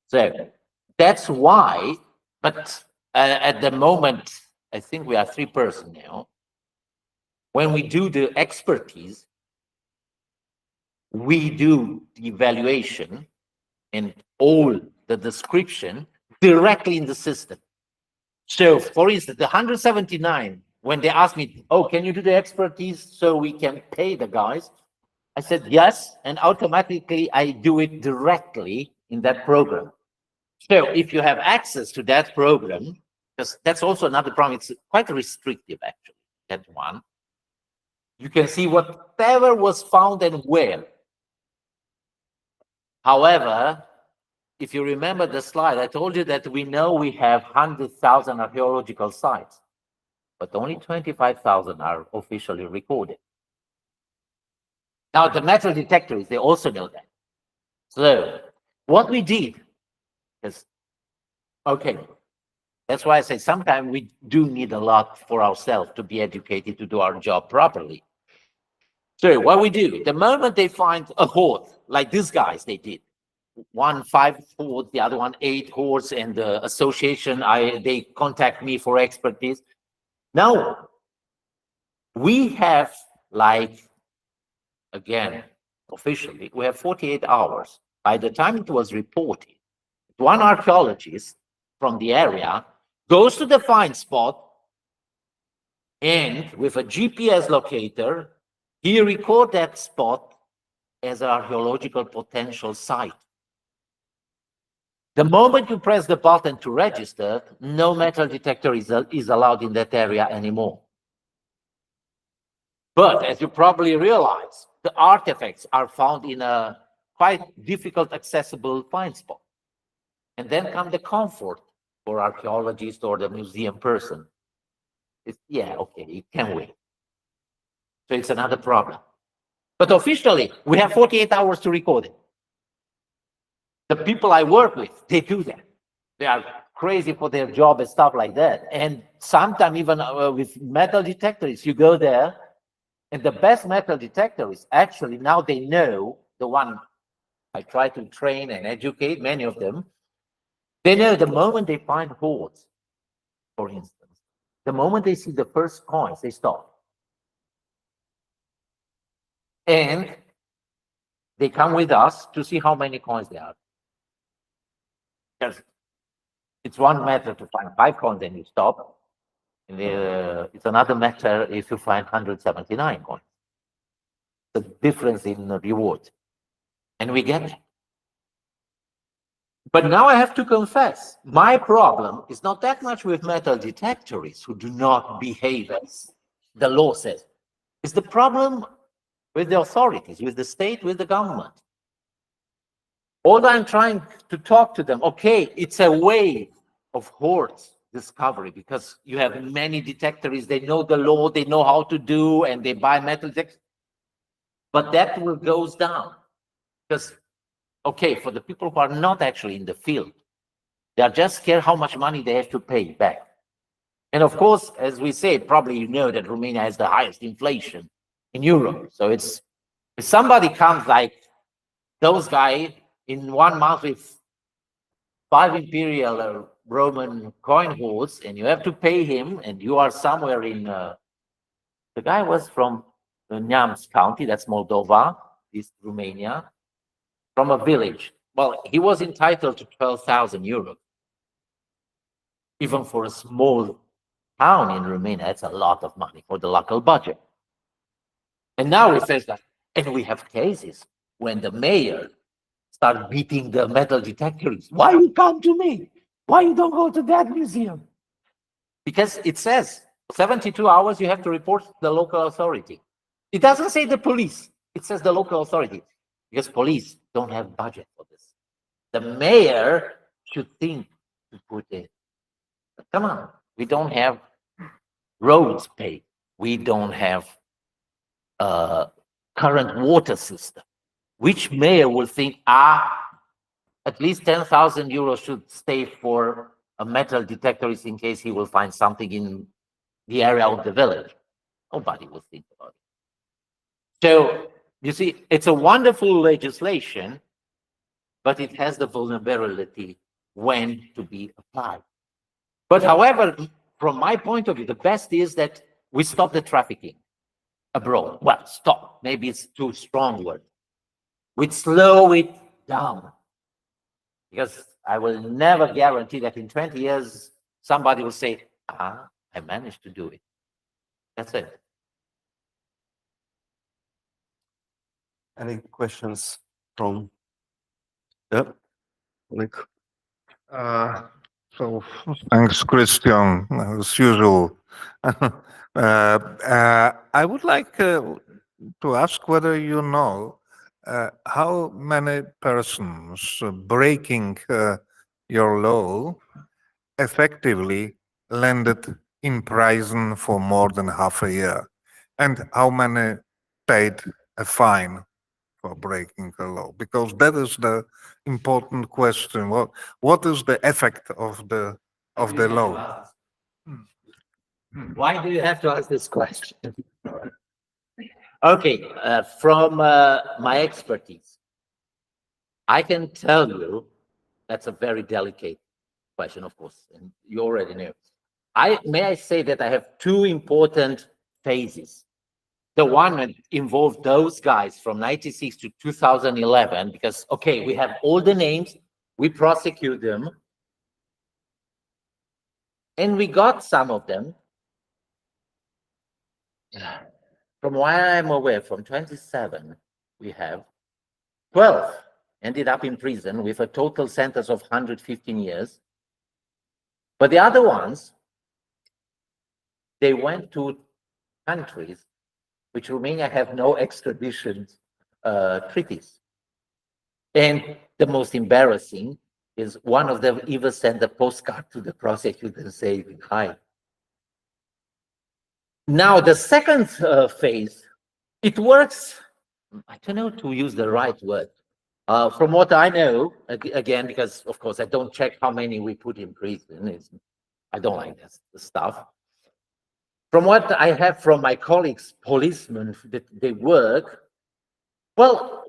So that's why, but at the moment, I think we are 3 persons now. When we do the expertise, we do the evaluation and all the description directly in the system. So, for instance, the 179, when they asked me, oh, can you do the expertise so we can pay the guys? I said, yes, and automatically I do it directly in that program. So if you have access to that program, because that's also another problem, it's quite restrictive, actually, that one. You can see whatever was found and where. However, if you remember the slide, I told you that we know we have 100,000 archaeological sites, but only 25,000 are officially recorded. Now, the metal detectors, they also know that. So what we did is, okay, that's why I say sometimes we do need a lot for ourselves to be educated to do our job properly. So what we do, the moment they find a hoard, like these guys, they did, one 5 hoards, the other one 8 hoards, and the association, they contact me for expertise. Now, we have, like, again, officially, we have 48 hours. By the time it was reported, one archaeologist from the area goes to the find spot, and with a GPS locator, he records that spot as an archaeological potential site. The moment you press the button to register, no metal detector is allowed in that area anymore. But as you probably realize, the artifacts are found in a quite difficult accessible find spot. And then come the comfort for archaeologists or the museum person. It's, yeah, okay, it can wait. So it's another problem. But officially, we have 48 hours to record it. The people I work with, they do that. They are crazy for their job and stuff like that. And sometimes even with metal detectors, you go there, and the best metal detectors, actually, now they know, the one I try to train and educate, many of them, they know the moment they find hoards, for instance, the moment they see the first coins, they stop. And they come with us to see how many coins there are. Because it's one matter to find 5 coins and you stop. And it's another matter if you find 179 coins. The difference in the reward. And we get it. But now I have to confess, my problem is not that much with metal detectors who do not behave as the law says. It's the problem with the authorities, with the state, with the government. All I'm trying to talk to them, okay, it's a way of hoards discovery because you have many detectors, they know the law, they know how to do, and they buy metal detectors. But that will goes down because, okay, for the people who are not actually in the field, they are just scared how much money they have to pay back. And of course, as we say, probably you know that Romania has the highest inflation in Europe. So it's, if somebody comes like those guys in 1 month with 5 imperial Roman coin hoards, and you have to pay him, and you are somewhere in, the guy was from Neamț County, that's Moldova, East Romania, from a village. Well, he was entitled to 12,000 euros. Even for a small town in Romania, that's a lot of money for the local budget. And now he says that, and we have cases when the mayor starts beating the metal detectors. Why you come to me? Why you don't go to that museum? Because it says 72 hours you have to report to the local authority. It doesn't say the police. It says the local authority. Because police don't have budget for this. The mayor should think to put it. Come on, we don't have roads paid. We don't have current water system. Which mayor will think, at least 10,000 euros should stay for a metal detectorist in case he will find something in the area of the village? Nobody will think about it. So, you see, it's a wonderful legislation, but it has the vulnerability when to be applied. But however, from my point of view, the best is that we stop the trafficking abroad. Well, stop, maybe it's too strong word. We slow it down. Because I will never guarantee that in 20 years, somebody will say, I managed to do it. That's it. Any questions from? Yeah, Nick. So thanks, Christian, as usual. I would like to ask whether you know how many persons breaking your law effectively landed in prison for more than half a year, and how many paid a fine for breaking the law, because that is the important question. What is the effect of the law? Why do you have to ask this question? Okay, from my expertise, I can tell you that's a very delicate question, of course, and you already know. May I say that I have two important phases. The one that involved those guys from 96 to 2011, because, okay, we have all the names, we prosecute them, and we got some of them. From what I'm aware, from 27, we have 12 ended up in prison with a total sentence of 115 years. But the other ones, they went to countries which Romania have no extradition treaties. And the most embarrassing is one of them even sent a postcard to the prosecutor and saying, hi. Now, the second phase, it works, I don't know to use the right word. From what I know, again, because of course I don't check how many we put in prison. I don't like that stuff. From what I have from my colleagues, policemen, that they work, well,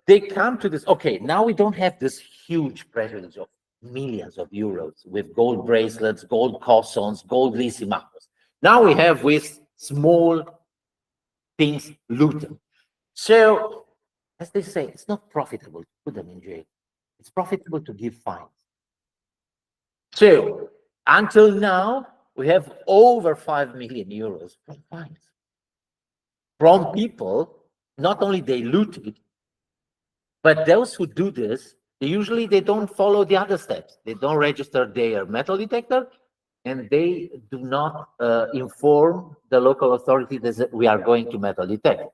they come to this, okay, now we don't have this huge privilege of millions of euros with gold bracelets, gold cossons, gold lissimacos. Now we have with small things looted. So, as they say, it's not profitable to put them in jail. It's profitable to give fines. So, until now, we have over 5 million euros from fines. From people, not only they looted, but those who do this, they don't follow the other steps. They don't register their metal detector, and they do not inform the local authority that we are going to metal detect.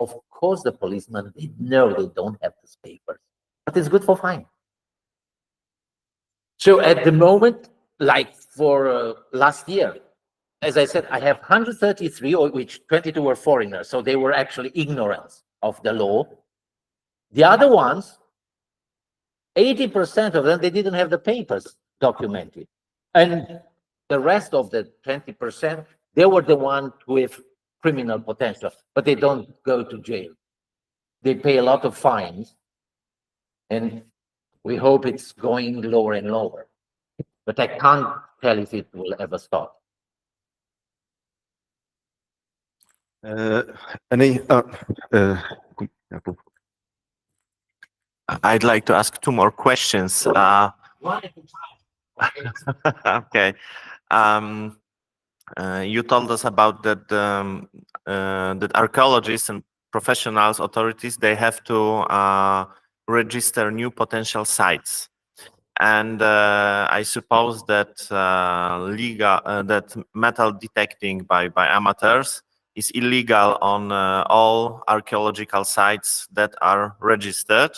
Of course, the policemen, they know they don't have this paper, but it's good for fine. So at the moment, like for last year, as I said, I have 133, of which 22 were foreigners, so they were actually ignorant of the law. The other ones, 80% of them, they didn't have the papers documented. And the rest of the 20%, they were the ones with criminal potential, but they don't go to jail. They pay a lot of fines, and we hope it's going lower and lower. But I can't tell if it will ever stop. Any? I'd like to ask two more questions. One at a time. Okay. You told us about that archaeologists and professionals, authorities, they have to register new potential sites. And I suppose that that metal detecting by amateurs is illegal on all archaeological sites that are registered.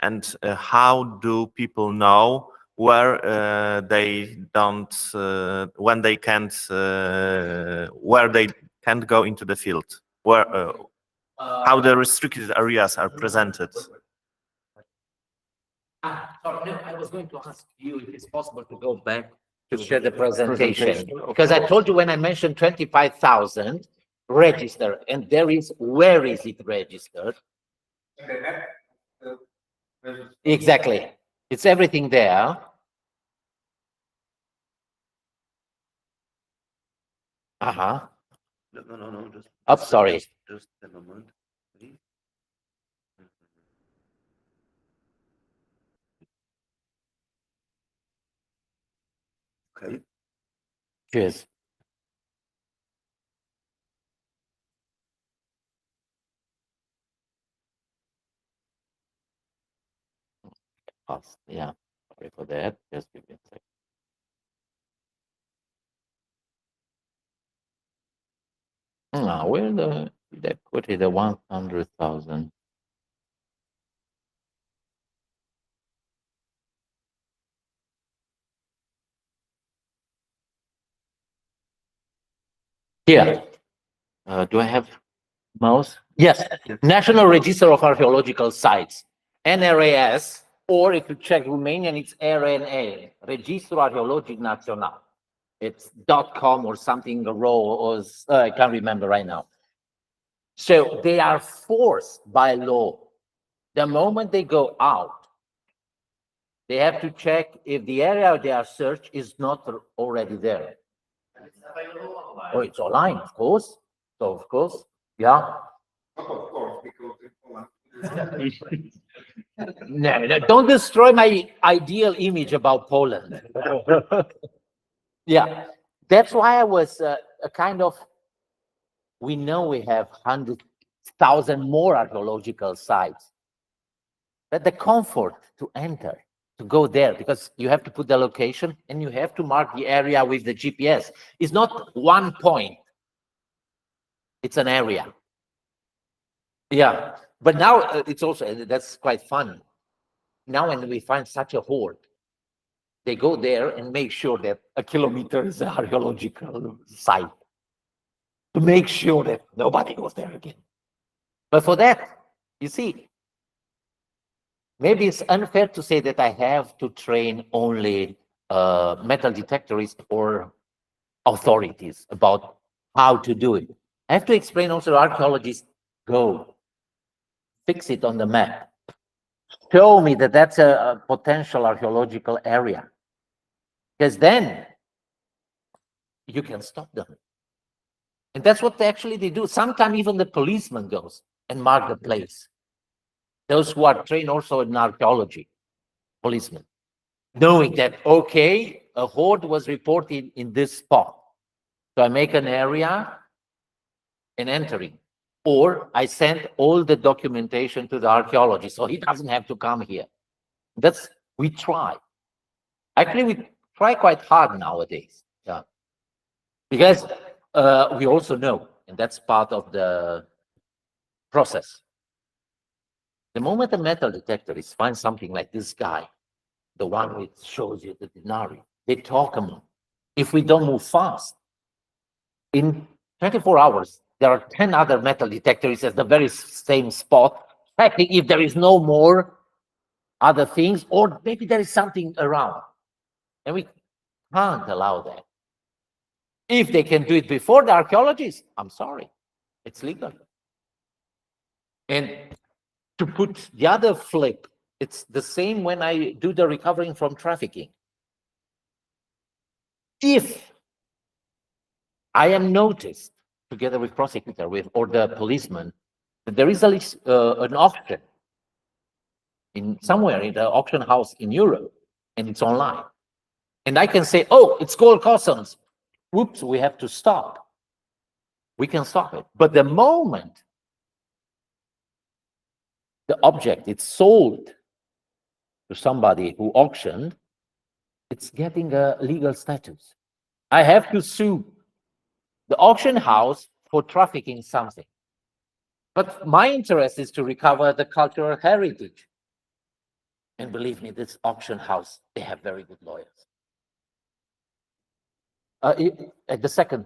And how do people know where they don't, when they can't, where they can't go into the field? Where, how the restricted areas are presented? Sorry, no, I was going to ask you if it's possible to go back to share the presentation. Because I told you when I mentioned 25,000 registered, and there is, where is it registered? Exactly. It's everything there. Uh-huh. No. Just. Oh, sorry. Just a moment, please. Okay. Cheers. Yeah, sorry for that. Just give me a second. Where they put it? The 100,000. Here. Do I have mouse? Yes. National Register of Archaeological Sites, NRAS, or if you check Romanian, it's RNA, Registru Arheologic Național. It's .com or something, raw, or I can't remember right now. So they are forced by law. The moment they go out, they have to check if the area they are searched is not already there. Oh, it's online, of course. So, of course, yeah. No, don't destroy my ideal image about Poland. Yeah, that's why I was a kind of. We know we have 100,000 more archaeological sites, but the comfort to enter, to go there, because you have to put the location and you have to mark the area with the GPS. It's not one point; it's an area. Yeah, but now it's also that's quite fun. Now, when we find such a hoard, they go there and make sure that a kilometer is an archaeological site to make sure that nobody goes there again. But for that, you see, maybe it's unfair to say that I have to train only metal detectorists or authorities about how to do it. I have to explain also to archaeologists, go, fix it on the map. Show me that that's a potential archaeological area. Because then you can stop them. And that's what actually they do. Sometimes even the policeman goes and mark the place. Those who are trained also in archaeology, policemen, knowing that, okay, a hoard was reported in this spot. So I make an area and entering. Or I send all the documentation to the archaeologist, so he doesn't have to come here. We try. Actually, we try quite hard nowadays. Yeah. Because we also know, and that's part of the process. The moment a metal detectorist finds something like this guy, the one which shows you the denari, they talk among. If we don't move fast, in 24 hours, there are 10 other metal detectors at the very same spot, checking if there is no more other things, or maybe there is something around. And we can't allow that. If they can do it before the archaeologists, I'm sorry, it's legal. And to put the other flip, it's the same when I do the recovering from trafficking. If I am noticed, together with prosecutor or the policeman, that there is an auction in somewhere in the auction house in Europe, and it's online, and I can say, oh, it's gold cousins. Whoops, we have to stop. We can stop it. But the moment the object is sold to somebody who auctioned, it's getting a legal status. I have to sue the auction house for trafficking something. But my interest is to recover the cultural heritage. And believe me, this auction house, they have very good lawyers. The second.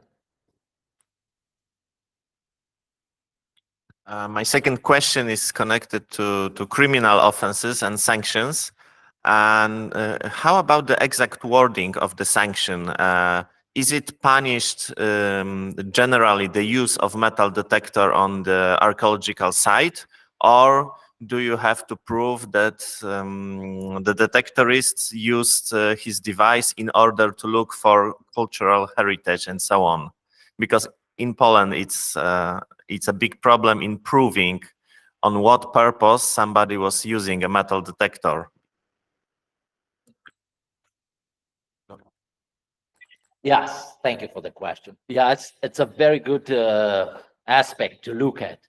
My second question is connected to criminal offenses and sanctions. And how about the exact wording of the sanction? Is it punished generally the use of metal detector on the archaeological site, or do you have to prove that the detectorist used his device in order to look for cultural heritage and so on? Because in Poland, it's a big problem in proving on what purpose somebody was using a metal detector. Yes, thank you for the question. Yeah, it's a very good aspect to look at.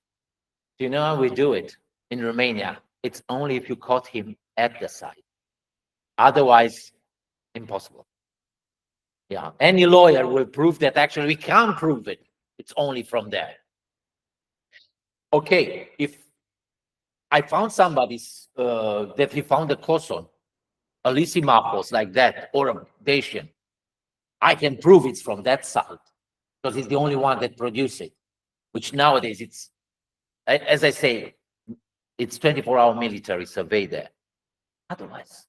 Do you know how we do it in Romania? It's only if you caught him at the site. Otherwise, impossible. Yeah, any lawyer will prove that actually we can't prove it. It's only from there. Okay, if I found somebody's that he found a Koson, a Lysimachos like that, or a Dacian, I can prove it's from that site because it's the only one that produced it, which nowadays it's, as I say, it's 24-hour military survey there. Otherwise,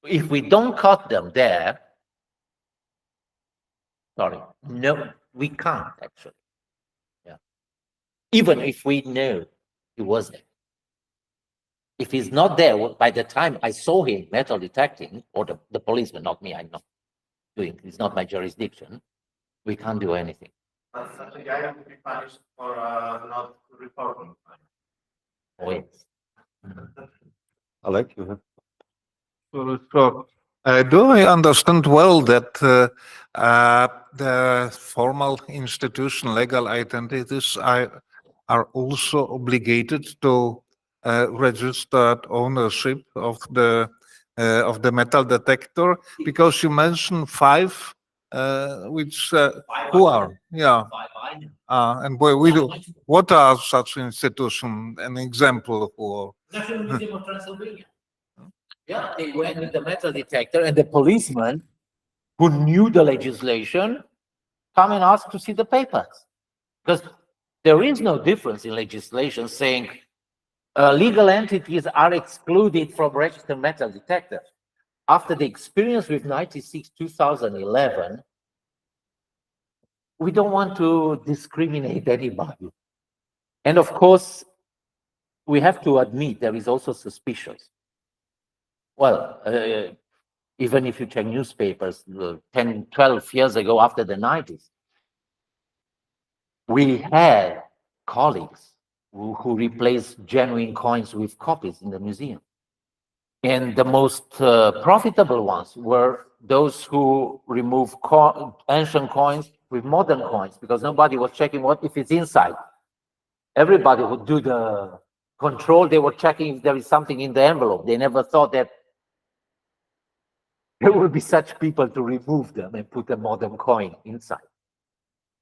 if we don't cut them there, sorry, no, we can't actually. Yeah. Even if we know he was there. If he's not there, by the time I saw him metal detecting, or the policeman, not me, I'm not doing, it's not my jurisdiction, we can't do anything. But such a guy would be punished for not reporting. Oh, yes. Alec, you have. So, do I understand well that the formal institution, legal entities are also obligated to register ownership of the metal detector? Because you mentioned five, which who are? Yeah. And we do. What are such institutions? An example who? National Museum of Transylvania. Yeah, they went with the metal detector, and the policeman who knew the legislation come and ask to see the papers. Because there is no difference in legislation saying legal entities are excluded from registered metal detectors. After the experience with 96, 2011, we don't want to discriminate anybody. And of course, we have to admit there is also suspicious. Well, even if you check newspapers 10, 12 years ago after the 90s, we had colleagues who replaced genuine coins with copies in the museum. And the most profitable ones were those who remove ancient coins with modern coins, because nobody was checking what if it's inside. Everybody would do the control. They were checking if there is something in the envelope. They never thought that there would be such people to remove them and put a modern coin inside.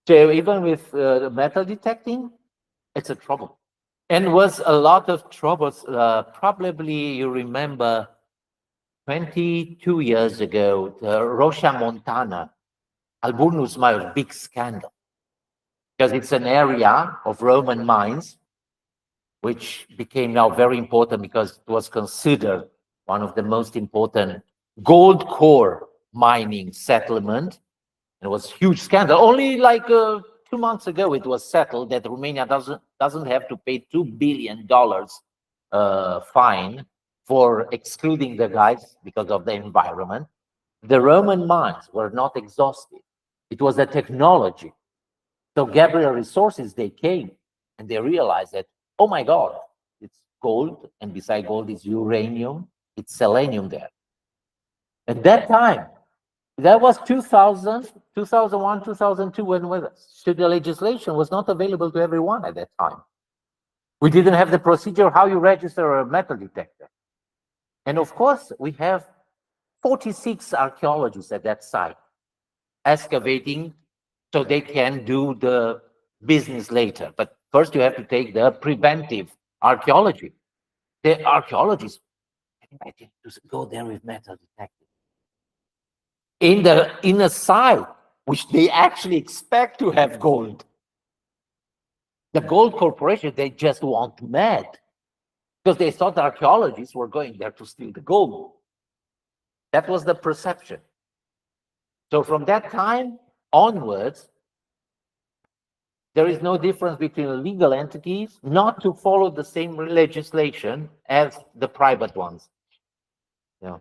So even with metal detecting, it's a trouble. And was a lot of troubles. Probably you remember 22 years ago, the Rocha Montana, Alburnus Maior, big scandal. Because it's an area of Roman mines, which became now very important because it was considered one of the most important gold core mining settlement. It was a huge scandal. Only like 2 months ago, it was settled that Romania doesn't have to pay $2 billion fine for excluding the guys because of the environment. The Roman mines were not exhausted. It was the technology. So Gabriel Resources, they came and they realized that, oh my God, it's gold, and beside gold is uranium, it's selenium there. At that time, that was 2000, 2001, 2002, when so the legislation was not available to everyone at that time. We didn't have the procedure how you register a metal detector. And of course, we have 46 archaeologists at that site excavating so they can do the business later. But first you have to take the preventive archaeology. The archaeologists to go there with metal detectors in a site which they actually expect to have gold. The gold corporation, they just want mad because they thought the archaeologists were going there to steal the gold. That was the perception. So from that time onwards, there is no difference between legal entities not to follow the same legislation as the private ones. Yeah.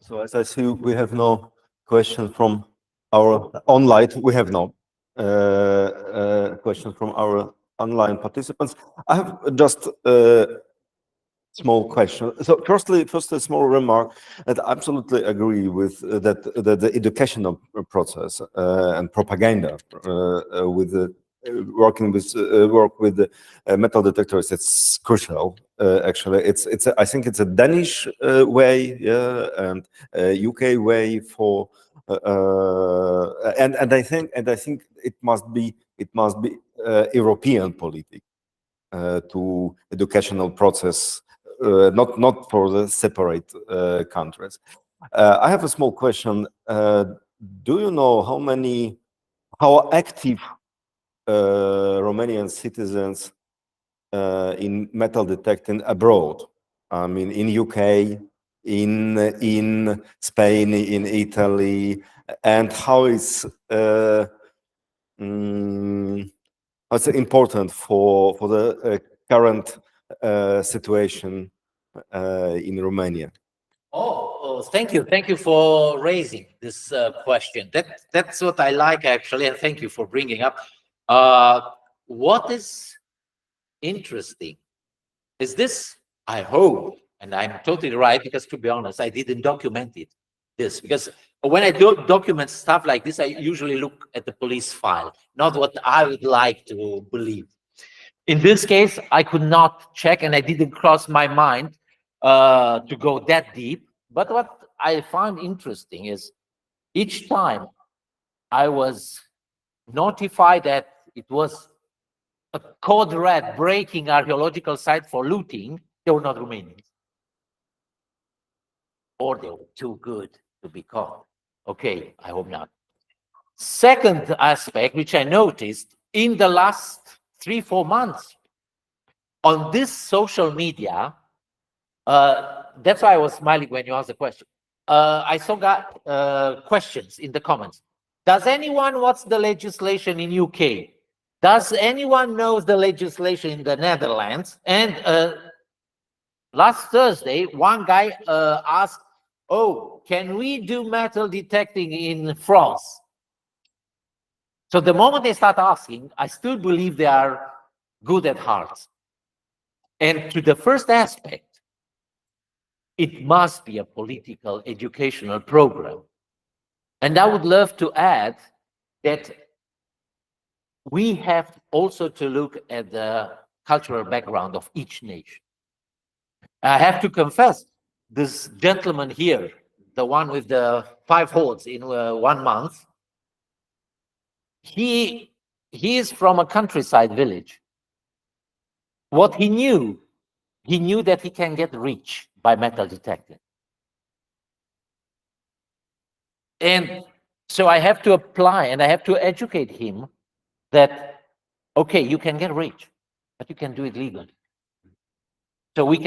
So as I see, we have no question from our online. We have no question from our online participants. I have just small question. So first a small remark that I absolutely agree with that the educational process and propaganda with the work with the metal detectors, it's crucial. Actually, I think it's a Danish way, yeah, and UK way for, and I think it must be European politic to educational process, not for the separate countries. I have a small question. Do you know how active Romanian citizens in metal detecting abroad? I mean, in UK, in Spain, in Italy, and how is what's important for the current situation in Romania? Oh, thank you. Thank you for raising this question. That's what I like, actually, and thank you for bringing up. What is interesting is this, I hope, and I'm totally right, because to be honest, I didn't document this, because when I document stuff like this, I usually look at the police file, not what I would like to believe. In this case, I could not check, and I didn't cross my mind to go that deep. But what I found interesting is each time I was notified that it was a code red breaking archaeological site for looting, they were not Romanians. Or they were too good to be caught. Okay, I hope not. Second aspect, which I noticed in the last 3-4 months, on this social media, that's why I was smiling when you asked the question. I saw questions in the comments. Does anyone watch the legislation in UK? Does anyone know the legislation in the Netherlands? And last Thursday, one guy asked, oh, can we do metal detecting in France? So the moment they start asking, I still believe they are good at heart. And to the first aspect, it must be a political educational program. And I would love to add that we have also to look at the cultural background of each nation. I have to confess, this gentleman here, the one with the 5 holes in 1 month, he is from a countryside village. What he knew that he can get rich by metal detecting. And so I have to apply and I have to educate him that, okay, you can get rich, but you can do it legally. So we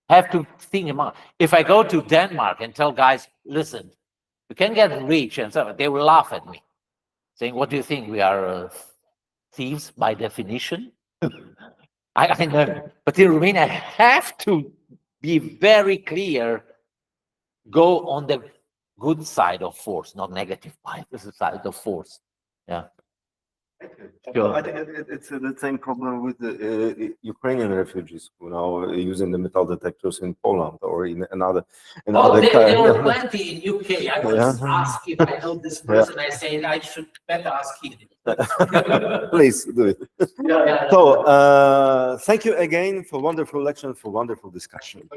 have to think about, if I go to Denmark and tell guys, listen, you can get rich and so, they will laugh at me, saying, what do you think? We are thieves by definition? I know, but in Romania, I have to be very clear, go on the good side of force, not negative side of force. Yeah. Sure. I think it's the same problem with the Ukrainian refugees who now using the metal detectors in Poland or in another. There were plenty in UK. I was asked if I know this person. I said I should better ask him. Please do it. Yeah. So thank you again for wonderful lecture, for wonderful discussion.